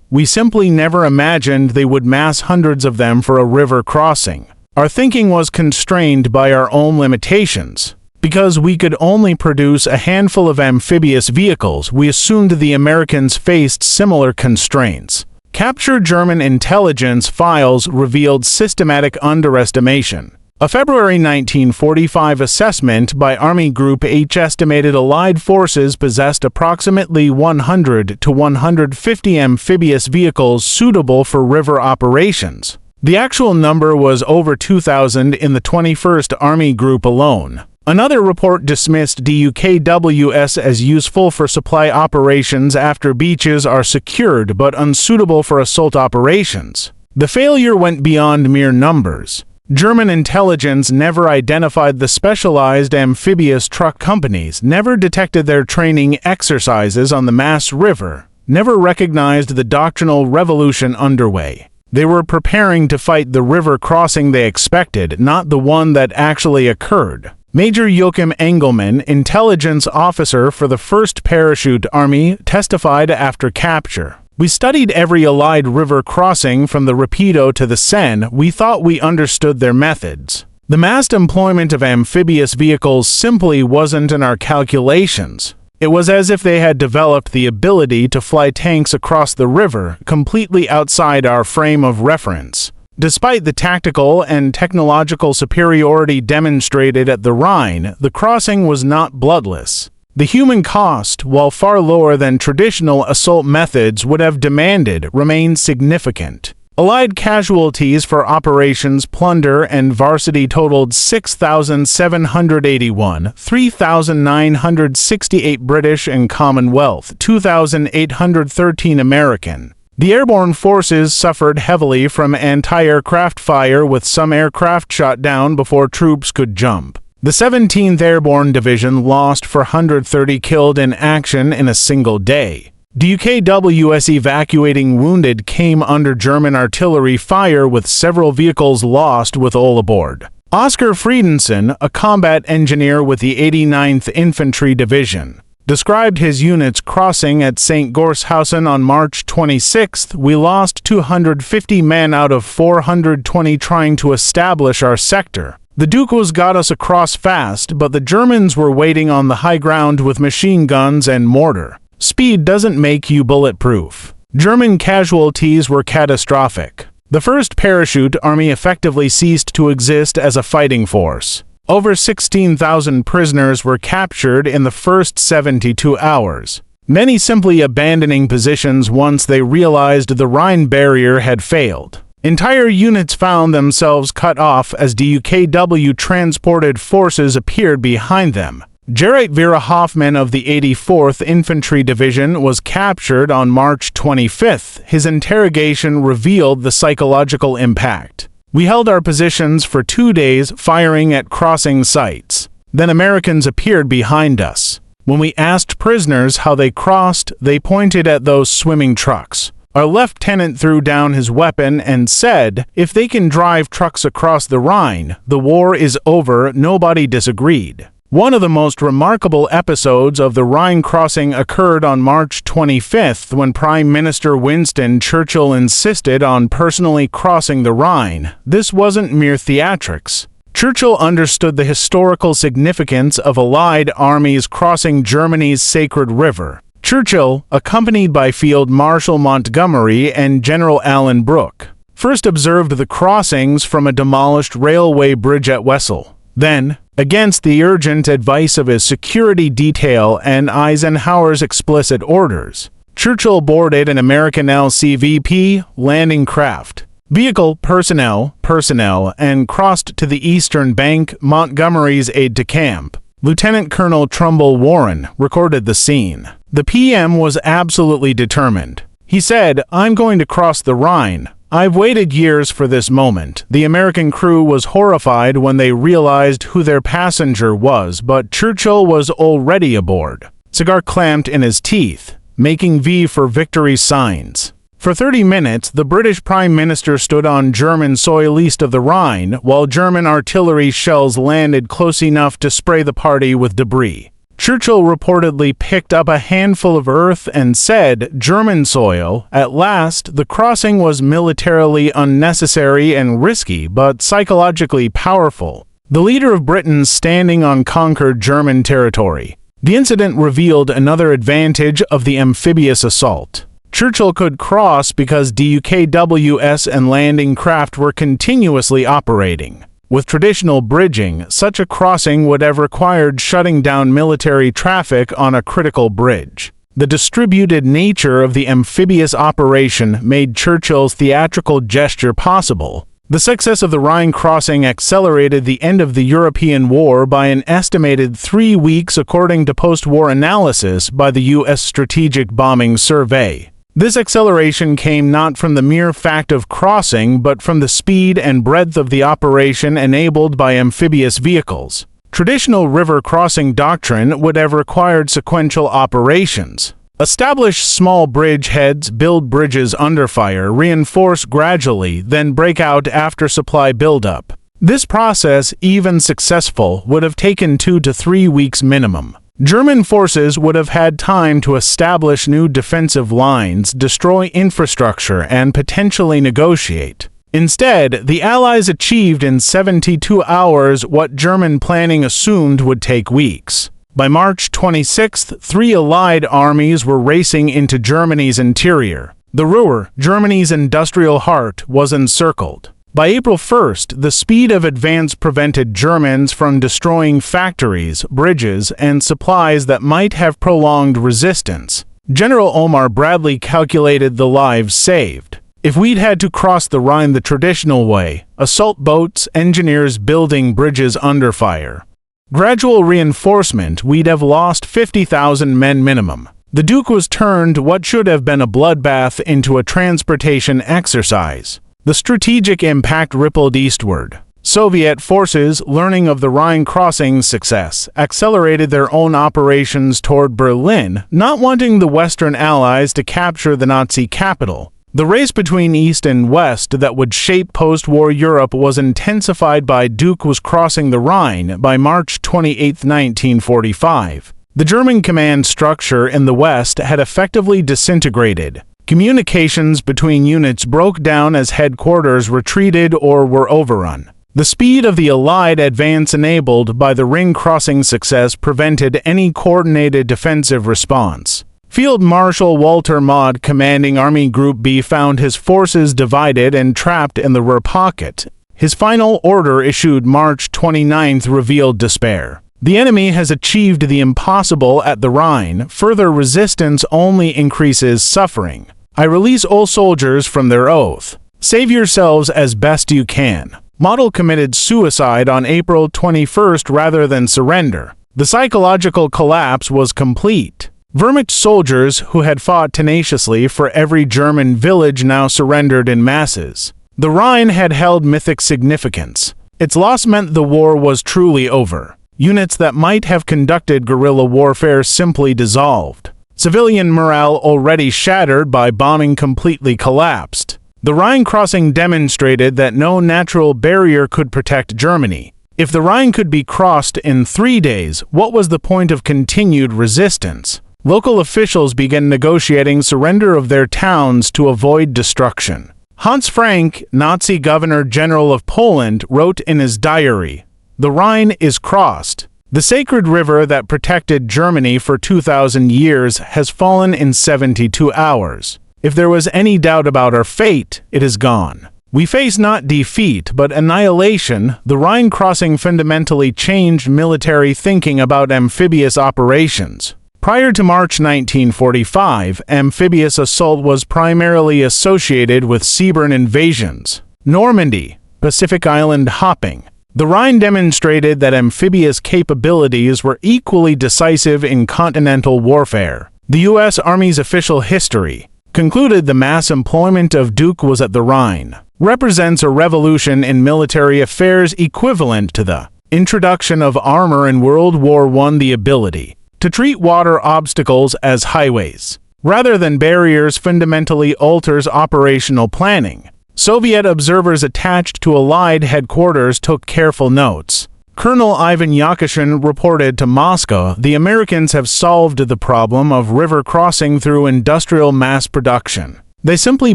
Speaker 1: We simply never imagined they would mass hundreds of them for a river crossing. Our thinking was constrained by our own limitations. Because we could only produce a handful of amphibious vehicles, we assumed the Americans faced similar constraints." Captured German intelligence files revealed systematic underestimation. A February 1945 assessment by Army Group H estimated Allied forces possessed approximately 100 to 150 amphibious vehicles suitable for river operations. The actual number was over 2,000 in the 21st Army Group alone. Another report dismissed DUKWs as useful for supply operations after beaches are secured but unsuitable for assault operations. The failure went beyond mere numbers. German intelligence never identified the specialized amphibious truck companies, never detected their training exercises on the Maas River, never recognized the doctrinal revolution underway. They were preparing to fight the river crossing they expected, not the one that actually occurred. Major Joachim Engelmann, intelligence officer for the 1st Parachute Army, testified after capture. "We studied every Allied river crossing from the Rapido to the Seine. We thought we understood their methods. The massed employment of amphibious vehicles simply wasn't in our calculations. It was as if they had developed the ability to fly tanks across the river, completely outside our frame of reference." Despite the tactical and technological superiority demonstrated at the Rhine, the crossing was not bloodless. The human cost, while far lower than traditional assault methods would have demanded, remained significant. Allied casualties for Operations Plunder and Varsity totaled 6,781, 3,968 British and Commonwealth, 2,813 American. The airborne forces suffered heavily from anti-aircraft fire, with some aircraft shot down before troops could jump. The 17th Airborne Division lost 430 killed in action in a single day. DUKWs evacuating wounded came under German artillery fire, with several vehicles lost with all aboard. Oskar Friedensen, a combat engineer with the 89th Infantry Division, described his unit's crossing at St. Gorshausen on March 26th. "We lost 250 men out of 420 trying to establish our sector. The DUKWs got us across fast, but the Germans were waiting on the high ground with machine guns and mortar. Speed doesn't make you bulletproof." German casualties were catastrophic. The 1st Parachute Army effectively ceased to exist as a fighting force. Over 16,000 prisoners were captured in the first 72 hours, many simply abandoning positions once they realized the Rhine barrier had failed. Entire units found themselves cut off as DUKW transported forces appeared behind them. Gerrit Vera Hoffmann of the 84th Infantry Division was captured on March 25th. His interrogation revealed the psychological impact. "We held our positions for 2 days, firing at crossing sites. Then Americans appeared behind us. When we asked prisoners how they crossed, they pointed at those swimming trucks. Our lieutenant threw down his weapon and said, 'If they can drive trucks across the Rhine, the war is over.' Nobody disagreed." One of the most remarkable episodes of the Rhine crossing occurred on March 25th, when Prime Minister Winston Churchill insisted on personally crossing the Rhine. This wasn't mere theatrics. Churchill understood the historical significance of Allied armies crossing Germany's sacred river. Churchill, accompanied by Field Marshal Montgomery and General Alan Brooke, first observed the crossings from a demolished railway bridge at Wesel. Then, against the urgent advice of his security detail and Eisenhower's explicit orders, Churchill boarded an American LCVP landing craft, vehicle, personnel, and crossed to the eastern bank. Montgomery's aide-de-camp, Lieutenant Colonel Trumbull Warren, recorded the scene. The PM was absolutely determined. He said, "I'm going to cross the Rhine. I've waited years for this moment." The American crew was horrified when they realized who their passenger was, but Churchill was already aboard, cigar clamped in his teeth, making V for victory signs. For 30 minutes, the British Prime Minister stood on German soil east of the Rhine, while German artillery shells landed close enough to spray the party with debris. Churchill reportedly picked up a handful of earth and said, "German soil." At last, the crossing was militarily unnecessary and risky, but psychologically powerful. The leader of Britain standing on conquered German territory. The incident revealed another advantage of the amphibious assault. Churchill could cross because DUKWs and landing craft were continuously operating. With traditional bridging, such a crossing would have required shutting down military traffic on a critical bridge. The distributed nature of the amphibious operation made Churchill's theatrical gesture possible. The success of the Rhine crossing accelerated the end of the European war by an estimated 3 weeks, according to post-war analysis by the U.S. Strategic Bombing Survey. This acceleration came not from the mere fact of crossing, but from the speed and breadth of the operation enabled by amphibious vehicles. Traditional river crossing doctrine would have required sequential operations. Establish small bridge heads, build bridges under fire, reinforce gradually, then break out after supply buildup. This process, even successful, would have taken 2 to 3 weeks minimum. German forces would have had time to establish new defensive lines, destroy infrastructure, and potentially negotiate. Instead, the Allies achieved in 72 hours what German planning assumed would take weeks. By March 26, 3 Allied armies were racing into Germany's interior. The Ruhr, Germany's industrial heart, was encircled. By April 1st, the speed of advance prevented Germans from destroying factories, bridges, and supplies that might have prolonged resistance. General Omar Bradley calculated the lives saved. If we'd had to cross the Rhine the traditional way, assault boats, engineers building bridges under fire, gradual reinforcement, we'd have lost 50,000 men minimum. The DUKWs turned what should have been a bloodbath into a transportation exercise. The strategic impact rippled eastward. Soviet forces, learning of the Rhine crossing's success, accelerated their own operations toward Berlin, not wanting the Western Allies to capture the Nazi capital. The race between East and West that would shape post-war Europe was intensified by DUKWs crossing the Rhine by March 28, 1945. The German command structure in the West had effectively disintegrated. Communications between units broke down as headquarters retreated or were overrun. The speed of the Allied advance enabled by the Ring crossing success prevented any coordinated defensive response. Field Marshal Walter Maude, commanding Army Group B, found his forces divided and trapped in the Ruhr pocket. His final order, issued March 29th, revealed despair. The enemy has achieved the impossible at the Rhine. Further resistance only increases suffering. I release all soldiers from their oath. Save yourselves as best you can. Model committed suicide on April 21st rather than surrender. The psychological collapse was complete. Wehrmacht soldiers who had fought tenaciously for every German village now surrendered in masses. The Rhine had held mythic significance. Its loss meant the war was truly over. Units that might have conducted guerrilla warfare simply dissolved. Civilian morale, already shattered by bombing, completely collapsed. The Rhine crossing demonstrated that no natural barrier could protect Germany. If the Rhine could be crossed in 3 days, what was the point of continued resistance? Local officials began negotiating surrender of their towns to avoid destruction. Hans Frank, Nazi Governor-General of Poland, wrote in his diary, "The Rhine is crossed. The sacred river that protected Germany for 2,000 years has fallen in 72 hours. If there was any doubt about our fate, it is gone. We face not defeat, but annihilation." The Rhine crossing fundamentally changed military thinking about amphibious operations. Prior to March 1945, amphibious assault was primarily associated with seaborne invasions, Normandy, Pacific Island hopping. The Rhine demonstrated that amphibious capabilities were equally decisive in continental warfare. The U.S. Army's official history concluded the mass employment of DUKWs at the Rhine represents a revolution in military affairs equivalent to the introduction of armor in World War I. The ability to treat water obstacles as highways rather than barriers fundamentally alters operational planning. Soviet observers attached to Allied headquarters took careful notes. Colonel Ivan Yakishin reported to Moscow, "The Americans have solved the problem of river crossing through industrial mass production. They simply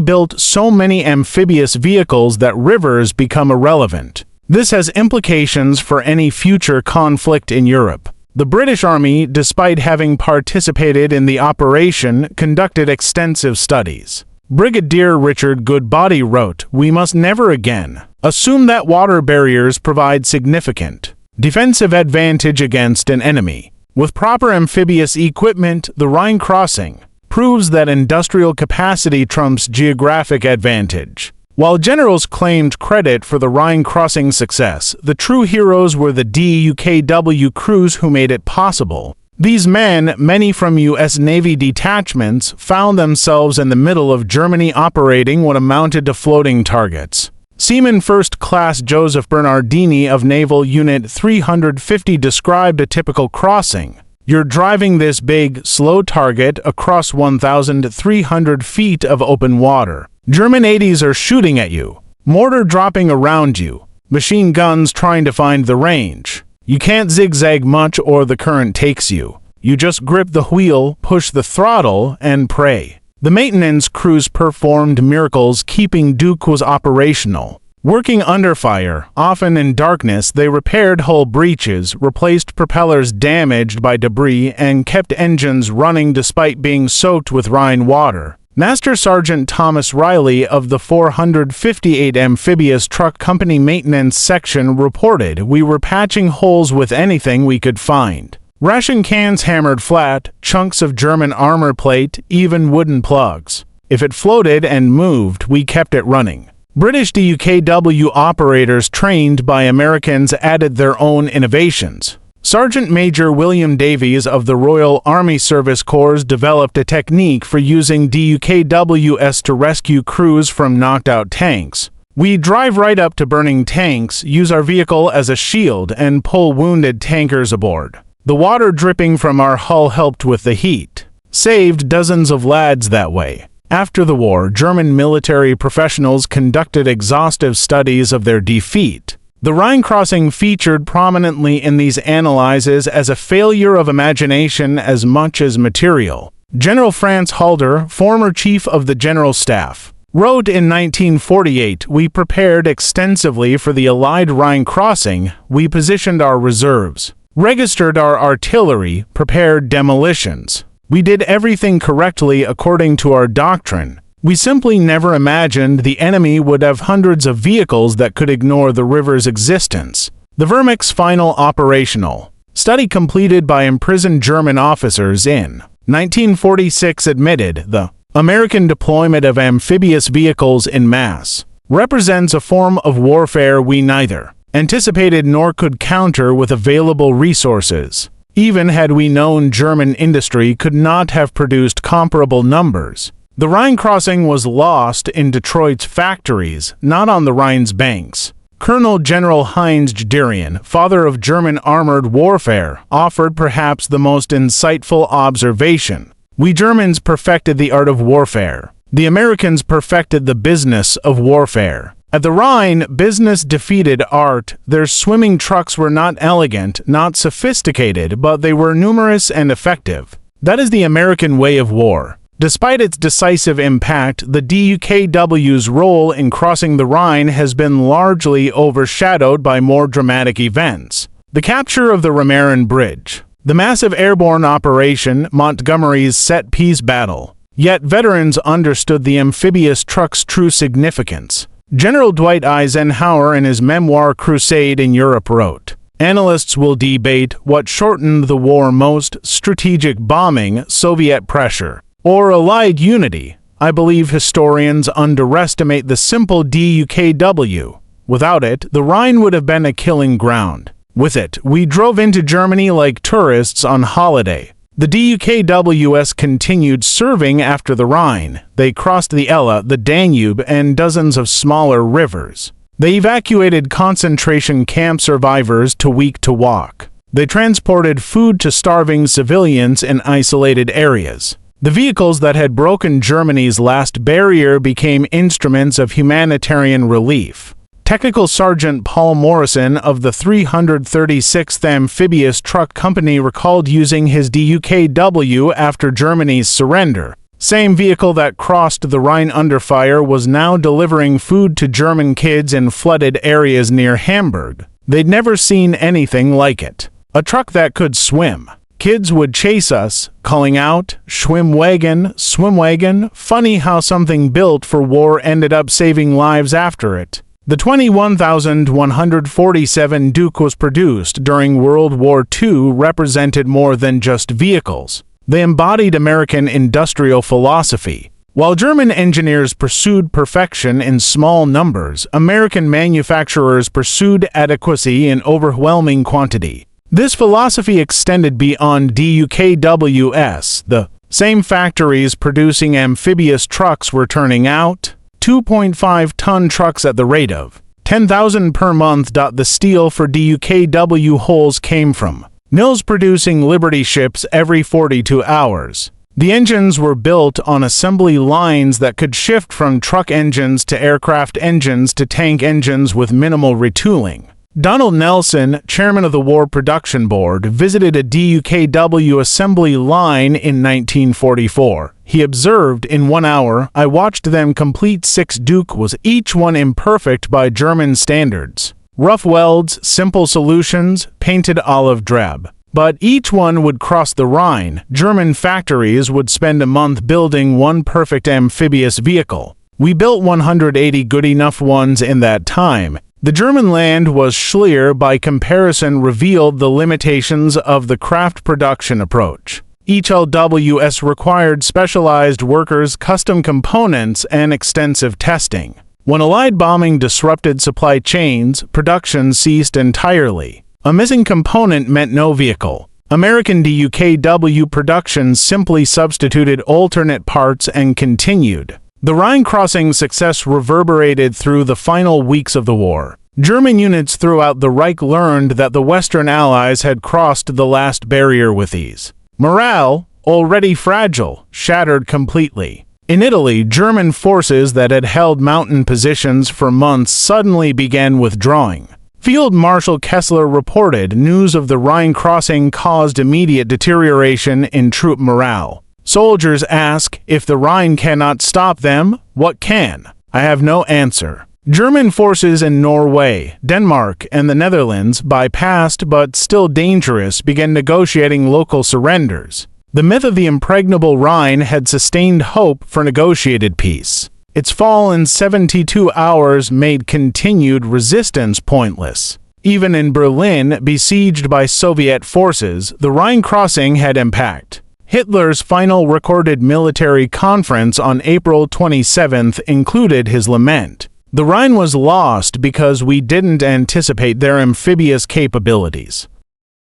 Speaker 1: built so many amphibious vehicles that rivers become irrelevant. This has implications for any future conflict in Europe." The British Army, despite having participated in the operation, conducted extensive studies. Brigadier Richard Goodbody wrote, "We must never again assume that water barriers provide significant defensive advantage against an enemy. With proper amphibious equipment, the Rhine crossing proves that industrial capacity trumps geographic advantage." While generals claimed credit for the Rhine crossing success, the true heroes were the DUKW crews who made it possible. These men, many from U.S. Navy detachments, found themselves in the middle of Germany operating what amounted to floating targets. Seaman First Class Joseph Bernardini of Naval Unit 350 described a typical crossing. "You're driving this big, slow target across 1,300 feet of open water. German 80s are shooting at you, mortar dropping around you, machine guns trying to find the range. You can't zigzag much or the current takes you. You just grip the wheel, push the throttle, and pray." The maintenance crews performed miracles keeping DUKWs operational. Working under fire, often in darkness, they repaired hull breaches, replaced propellers damaged by debris, and kept engines running despite being soaked with Rhine water. Master Sergeant Thomas Riley of the 458 Amphibious Truck Company Maintenance Section reported, "We were patching holes with anything we could find. Ration cans hammered flat, chunks of German armor plate, even wooden plugs. If it floated and moved, we kept it running." British DUKW operators trained by Americans added their own innovations. Sergeant Major William Davies of the Royal Army Service Corps developed a technique for using DUKWs to rescue crews from knocked-out tanks. "We drive right up to burning tanks, use our vehicle as a shield, and pull wounded tankers aboard. The water dripping from our hull helped with the heat. Saved dozens of lads that way." After the war, German military professionals conducted exhaustive studies of their defeat. The Rhine crossing featured prominently in these analyses as a failure of imagination as much as material. General Franz Halder, former chief of the General Staff, wrote in 1948, "We prepared extensively for the Allied Rhine crossing. We positioned our reserves, registered our artillery, prepared demolitions. We did everything correctly according to our doctrine. We simply never imagined the enemy would have hundreds of vehicles that could ignore the river's existence." The Wehrmacht's final operational study completed by imprisoned German officers in 1946 admitted the American deployment of amphibious vehicles in mass represents a form of warfare we neither anticipated nor could counter with available resources. Even had we known German industry could not have produced comparable numbers. The Rhine crossing was lost in Detroit's factories, not on the Rhine's banks. Colonel General Heinz Guderian, father of German armored warfare, offered perhaps the most insightful observation. "We Germans perfected the art of warfare. The Americans perfected the business of warfare. At the Rhine, business defeated art. Their swimming trucks were not elegant, not sophisticated, but they were numerous and effective. That is the American way of war. Despite its decisive impact, the DUKW's role in crossing the Rhine has been largely overshadowed by more dramatic events. The capture of the Remarin Bridge, the massive airborne operation, Montgomery's set-piece battle. Yet veterans understood the amphibious truck's true significance. General Dwight Eisenhower in his memoir Crusade in Europe wrote, "Analysts will debate what shortened the war most, strategic bombing, Soviet pressure, or Allied unity. I believe historians underestimate the simple DUKW. Without it, the Rhine would have been a killing ground. With it, we drove into Germany like tourists on holiday. The DUKWs continued serving after the Rhine. They crossed the Ella, the Danube, and dozens of smaller rivers. They evacuated concentration camp survivors too weak to walk. They transported food to starving civilians in isolated areas. The vehicles that had broken Germany's last barrier became instruments of humanitarian relief." Technical Sergeant Paul Morrison of the 336th Amphibious Truck Company recalled using his DUKW after Germany's surrender. Same vehicle that crossed the Rhine under fire was now delivering food to German kids in flooded areas near Hamburg. They'd never seen anything like it. A truck that could swim. Kids would chase us, calling out, "Schwimmwagen, Swimwagen." Funny how something built for war ended up saving lives after it. The 21,147 DUKWs produced during World War II represented more than just vehicles. They embodied American industrial philosophy. While German engineers pursued perfection in small numbers, American manufacturers pursued adequacy in overwhelming quantity. This philosophy extended beyond DUKWs. The same factories producing amphibious trucks were turning out 2.5-ton trucks at the rate of 10,000 per month. The steel for DUKW hulls came from mills producing Liberty ships every 42 hours. The engines were built on assembly lines that could shift from truck engines to aircraft engines to tank engines with minimal retooling. Donald Nelson, chairman of the War Production Board, visited a DUKW assembly line in 1944. He observed, "In 1 hour, I watched them complete 6 DUKWs, each one imperfect by German standards. Rough welds, simple solutions, painted olive drab. But each one would cross the Rhine. German factories would spend a month building one perfect amphibious vehicle. We built 180 good enough ones in that time." The German land was Schleer by comparison revealed the limitations of the craft production approach. Each LWS required specialized workers, custom components, and extensive testing. When Allied bombing disrupted supply chains, production ceased entirely. A missing component meant no vehicle. American DUKW production simply substituted alternate parts and continued. The Rhine crossing success reverberated through the final weeks of the war. German units throughout the Reich learned that the Western Allies had crossed the last barrier with ease. Morale, already fragile, shattered completely. In Italy, German forces that had held mountain positions for months suddenly began withdrawing. Field Marshal Kessler reported news of the Rhine crossing caused immediate deterioration in troop morale. Soldiers ask, if the Rhine cannot stop them, what can? I have no answer. German forces in Norway, Denmark, and the Netherlands, bypassed but still dangerous, began negotiating local surrenders. The myth of the impregnable Rhine had sustained hope for negotiated peace. Its fall in 72 hours made continued resistance pointless. Even in Berlin, besieged by Soviet forces, the Rhine crossing had impact. Hitler's final recorded military conference on April 27 included his lament. The Rhine was lost because we didn't anticipate their amphibious capabilities.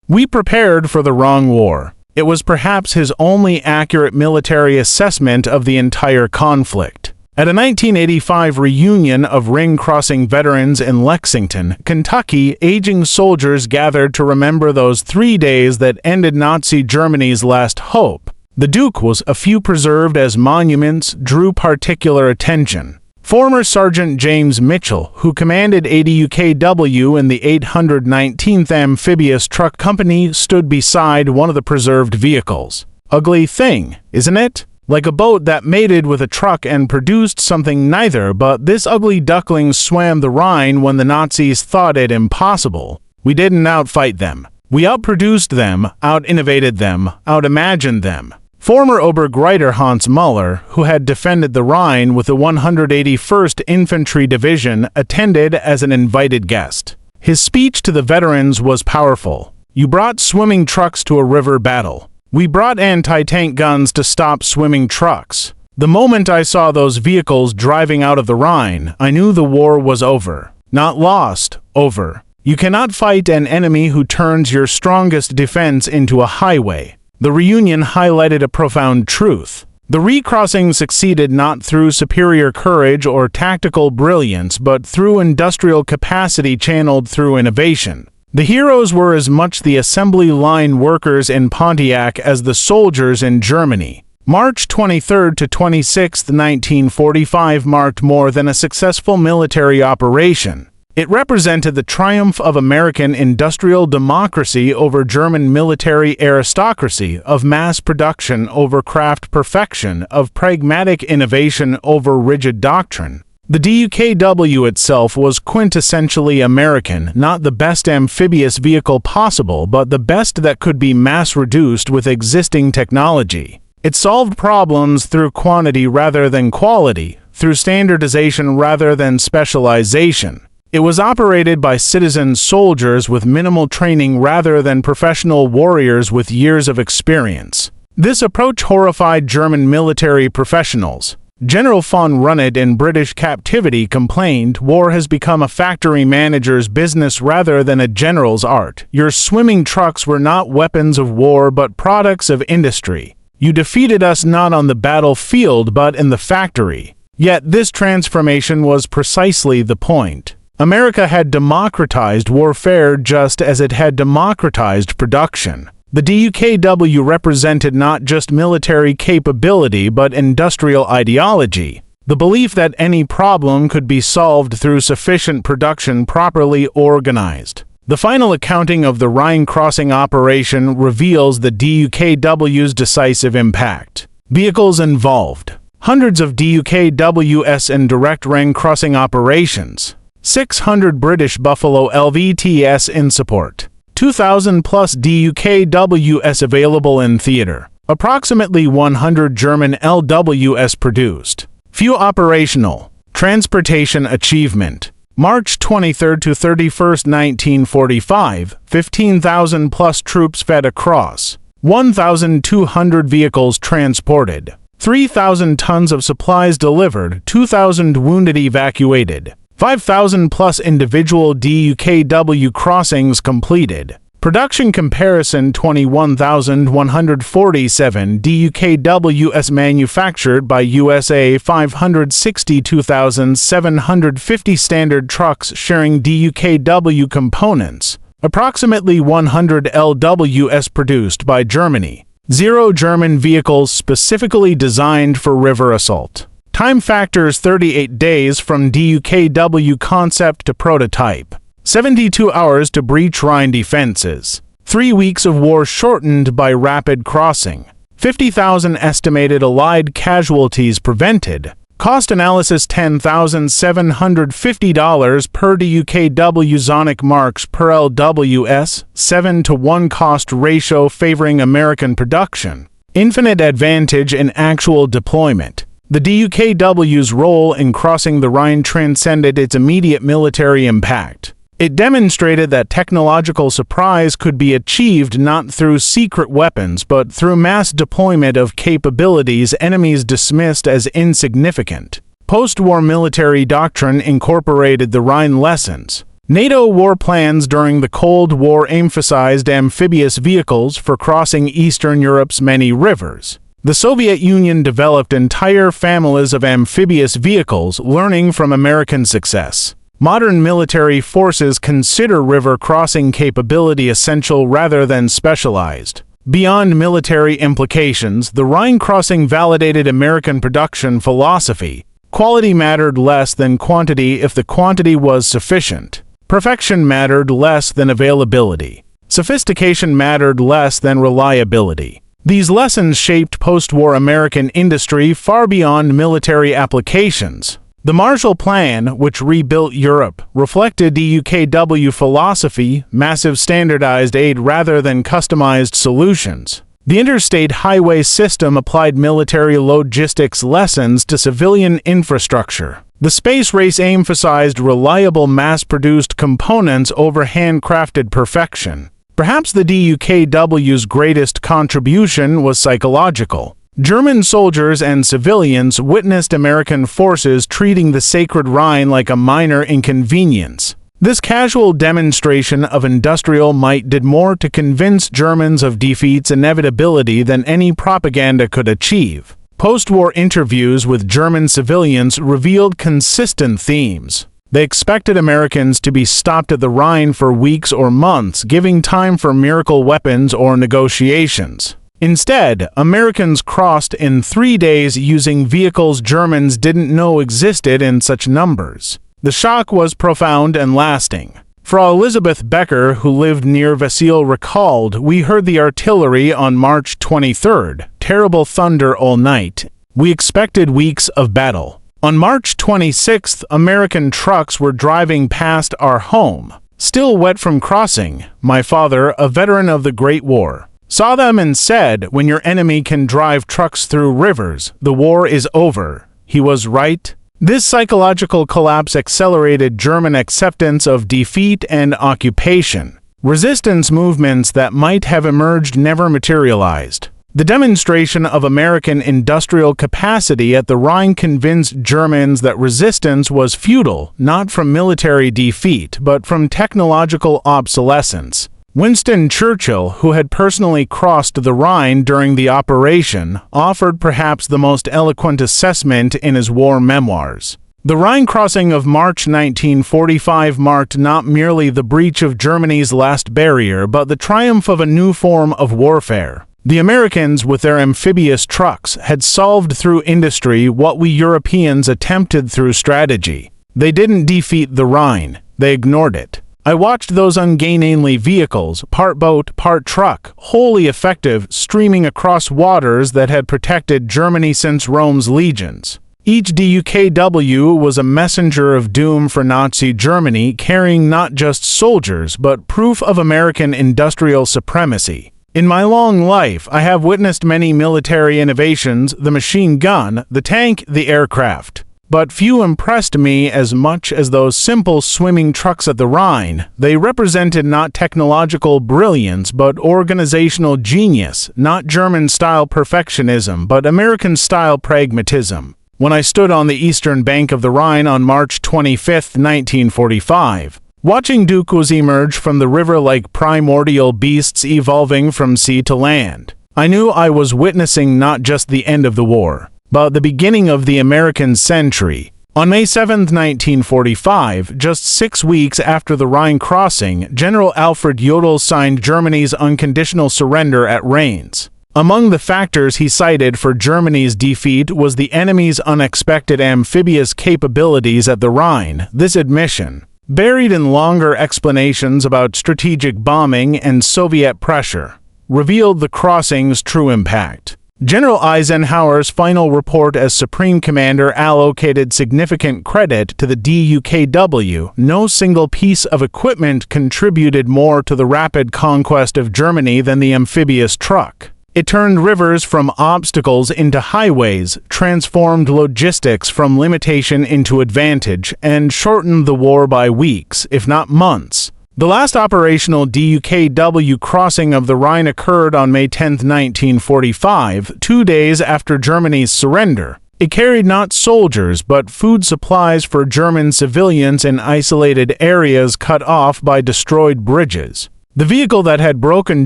Speaker 1: We prepared for the wrong war. It was perhaps his only accurate military assessment of the entire conflict. At a 1985 reunion of ring-crossing veterans in Lexington, Kentucky, aging soldiers gathered to remember those 3 days that ended Nazi Germany's last hope. The DUKWs, a few preserved as monuments, drew particular attention. Former Sergeant James Mitchell, who commanded a DUKW in the 819th Amphibious Truck Company, stood beside one of the preserved vehicles. "Ugly thing, isn't it?" like a boat that mated with a truck and produced something neither, but this ugly duckling swam the Rhine when the Nazis thought it impossible. We didn't outfight them. We outproduced them, out-innovated them, out-imagined them. Former Obergreiter Hans Müller, who had defended the Rhine with the 181st Infantry Division, attended as an invited guest. His speech to the veterans was powerful. "You brought swimming trucks to a river battle. We brought anti-tank guns to stop swimming trucks. The moment I saw those vehicles driving out of the Rhine, I knew the war was over. Not lost, over. You cannot fight an enemy who turns your strongest defense into a highway." The reunion highlighted a profound truth. The recrossing succeeded not through superior courage or tactical brilliance, but through industrial capacity channeled through innovation. The heroes were as much the assembly line workers in Pontiac as the soldiers in Germany. March 23 to 26, 1945 marked more than a successful military operation. It represented the triumph of American industrial democracy over German military aristocracy, of mass production over craft perfection, of pragmatic innovation over rigid doctrine. The DUKW itself was quintessentially American, not the best amphibious vehicle possible, but the best that could be mass-reduced with existing technology. It solved problems through quantity rather than quality, through standardization rather than specialization. It was operated by citizen soldiers with minimal training rather than professional warriors with years of experience. This approach horrified German military professionals. General von Rundert in British captivity complained, "War has become a factory manager's business rather than a general's art. Your swimming trucks were not weapons of war but products of industry. You defeated us not on the battlefield but in the factory." Yet this transformation was precisely the point. America had democratized warfare just as it had democratized production. The DUKW represented not just military capability but industrial ideology, the belief that any problem could be solved through sufficient production properly organized. The final accounting of the Rhine crossing operation reveals the DUKW's decisive impact. Vehicles involved: hundreds of DUKWs in direct Rhine crossing operations, 600 British Buffalo LVTs in support, 2,000 plus DUKWs available in theater, approximately 100 German LWS produced. Few operational. Transportation achievement. March 23 to 31, 1945, 15,000 plus troops fed across, 1,200 vehicles transported, 3,000 tons of supplies delivered, 2,000 wounded evacuated, 5,000 plus individual DUKW crossings completed. Production comparison: 21,147 DUKWs manufactured by USA, 562,750 standard trucks sharing DUKW components, approximately 100 LWS produced by Germany, 0 German vehicles specifically designed for river assault. Time factors: 38 days from DUKW concept to prototype, 72 hours to breach Rhine defenses, 3 weeks of war shortened by rapid crossing, 50,000 estimated Allied casualties prevented, cost analysis $10,750 per DUKW Zonic marks per LWS, 7-to-1 cost ratio favoring American production, infinite advantage in actual deployment. The DUKW's role in crossing the Rhine transcended its immediate military impact. It demonstrated that technological surprise could be achieved not through secret weapons but through mass deployment of capabilities enemies dismissed as insignificant. Post-war military doctrine incorporated the Rhine lessons. NATO war plans during the Cold War emphasized amphibious vehicles for crossing Eastern Europe's many rivers. The Soviet Union developed entire families of amphibious vehicles, learning from American success. Modern military forces consider river crossing capability essential rather than specialized. Beyond military implications, the Rhine crossing validated American production philosophy. Quality mattered less than quantity if the quantity was sufficient. Perfection mattered less than availability. Sophistication mattered less than reliability. These lessons shaped post-war American industry far beyond military applications. The Marshall Plan, which rebuilt Europe, reflected DUKW philosophy, massive standardized aid rather than customized solutions. The interstate highway system applied military logistics lessons to civilian infrastructure. The space race emphasized reliable mass-produced components over handcrafted perfection. Perhaps the DUKW's greatest contribution was psychological. German soldiers and civilians witnessed American forces treating the sacred Rhine like a minor inconvenience. This casual demonstration of industrial might did more to convince Germans of defeat's inevitability than any propaganda could achieve. Post-war interviews with German civilians revealed consistent themes. They expected Americans to be stopped at the Rhine for weeks or months, giving time for miracle weapons or negotiations. Instead, Americans crossed in 3 days using vehicles Germans didn't know existed in such numbers. The shock was profound and lasting. Frau Elizabeth Becker, who lived near Varsity, recalled, "We heard the artillery on March 23rd, terrible thunder all night. We expected weeks of battle." On March 26th, American trucks were driving past our home. Still wet from crossing, my father, a veteran of the Great War, saw them and said, "When your enemy can drive trucks through rivers, the war is over." He was right. This psychological collapse accelerated German acceptance of defeat and occupation. Resistance movements that might have emerged never materialized. The demonstration of American industrial capacity at the Rhine convinced Germans that resistance was futile, not from military defeat, but from technological obsolescence. Winston Churchill, who had personally crossed the Rhine during the operation, offered perhaps the most eloquent assessment in his war memoirs. The Rhine crossing of March 1945 marked not merely the breach of Germany's last barrier, but the triumph of a new form of warfare. The Americans, with their amphibious trucks, had solved through industry what we Europeans attempted through strategy. They didn't defeat the Rhine, they ignored it. I watched those ungainly vehicles, part boat, part truck, wholly effective, streaming across waters that had protected Germany since Rome's legions. Each DUKW was a messenger of doom for Nazi Germany, carrying not just soldiers, but proof of American industrial supremacy. In my long life, I have witnessed many military innovations, the machine gun, the tank, the aircraft. But few impressed me as much as those simple swimming trucks at the Rhine. They represented not technological brilliance, but organizational genius, not German-style perfectionism, but American-style pragmatism. When I stood on the eastern bank of the Rhine on March 25, 1945, watching DUKWs emerge from the river like primordial beasts evolving from sea to land, I knew I was witnessing not just the end of the war, but the beginning of the American century. On May 7, 1945, just 6 weeks after the Rhine crossing, General Alfred Jodl signed Germany's unconditional surrender at Reims. Among the factors he cited for Germany's defeat was the enemy's unexpected amphibious capabilities at the Rhine. This admission, buried in longer explanations about strategic bombing and Soviet pressure, revealed the crossing's true impact. General Eisenhower's final report as Supreme Commander allocated significant credit to the DUKW. No single piece of equipment contributed more to the rapid conquest of Germany than the amphibious truck. It turned rivers from obstacles into highways, transformed logistics from limitation into advantage, and shortened the war by weeks, if not months. The last operational DUKW crossing of the Rhine occurred on May 10, 1945, 2 days after Germany's surrender. It carried not soldiers, but food supplies for German civilians in isolated areas cut off by destroyed bridges. The vehicle that had broken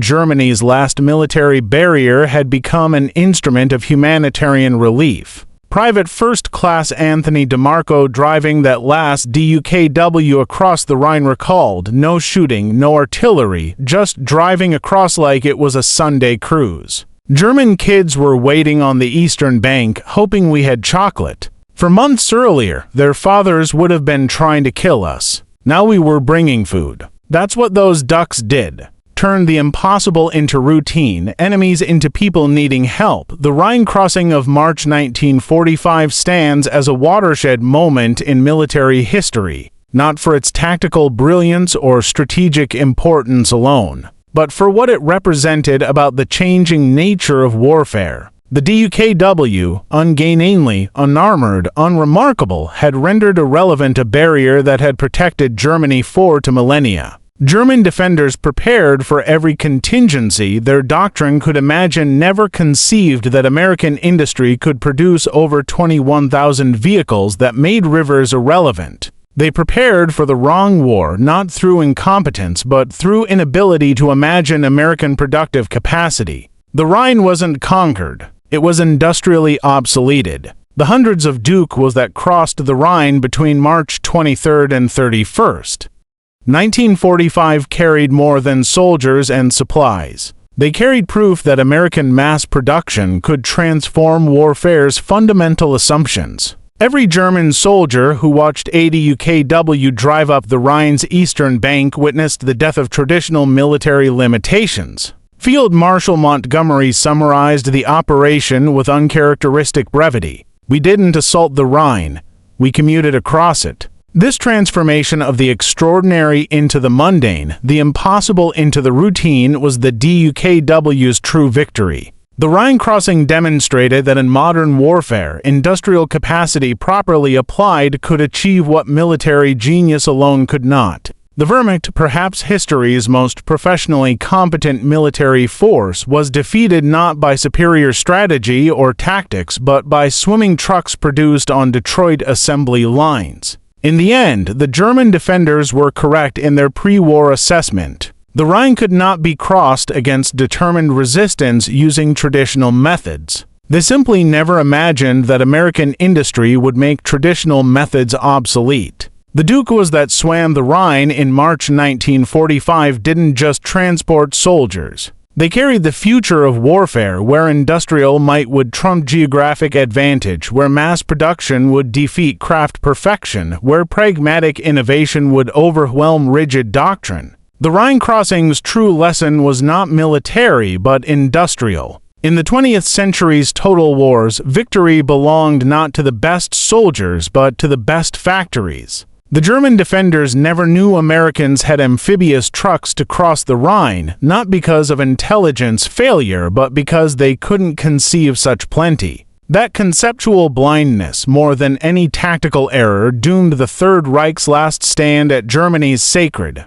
Speaker 1: Germany's last military barrier had become an instrument of humanitarian relief. Private First Class Anthony DeMarco driving that last DUKW across the Rhine recalled, "No shooting, no artillery, just driving across like it was a Sunday cruise. German kids were waiting on the eastern bank, hoping we had chocolate. For months earlier, their fathers would have been trying to kill us. Now we were bringing food. That's what those ducks did. turned the impossible into routine, enemies into people needing help. The Rhine crossing of March 1945 stands as a watershed moment in military history, not for its tactical brilliance or strategic importance alone, but for what it represented about the changing nature of warfare. The DUKW, ungainly, unarmored, unremarkable, had rendered irrelevant a barrier that had protected Germany for millennia. German defenders prepared for every contingency their doctrine could imagine never conceived that American industry could produce over 21,000 vehicles that made rivers irrelevant. They prepared for the wrong war, not through incompetence, but through inability to imagine American productive capacity. The Rhine wasn't conquered. It was industrially obsoleted. The hundreds of DUKWs that crossed the Rhine between March 23rd and 31st. 1945 carried more than soldiers and supplies. They carried proof that American mass production could transform warfare's fundamental assumptions. Every German soldier who watched a DUKW drive up the Rhine's eastern bank witnessed the death of traditional military limitations. Field Marshal Montgomery summarized the operation with uncharacteristic brevity. "We didn't assault the Rhine. We commuted across it." This transformation of the extraordinary into the mundane, the impossible into the routine, was the DUKW's true victory. The Rhine crossing demonstrated that in modern warfare, industrial capacity properly applied could achieve what military genius alone could not. The Wehrmacht, perhaps history's most professionally competent military force, was defeated not by superior strategy or tactics, but by swimming trucks produced on Detroit assembly lines. In the end, the German defenders were correct in their pre-war assessment. The Rhine could not be crossed against determined resistance using traditional methods. They simply never imagined that American industry would make traditional methods obsolete. The DUKWs that swam the Rhine in March 1945 didn't just transport soldiers. They carried the future of warfare, where industrial might would trump geographic advantage, where mass production would defeat craft perfection, where pragmatic innovation would overwhelm rigid doctrine. The Rhine crossing's true lesson was not military, but industrial. In the 20th century's total wars, victory belonged not to the best soldiers, but to the best factories. The German defenders never knew Americans had amphibious trucks to cross the Rhine, not because of intelligence failure, but because they couldn't conceive such plenty. That conceptual blindness, more than any tactical error, doomed the Third Reich's last stand at Germany's sacred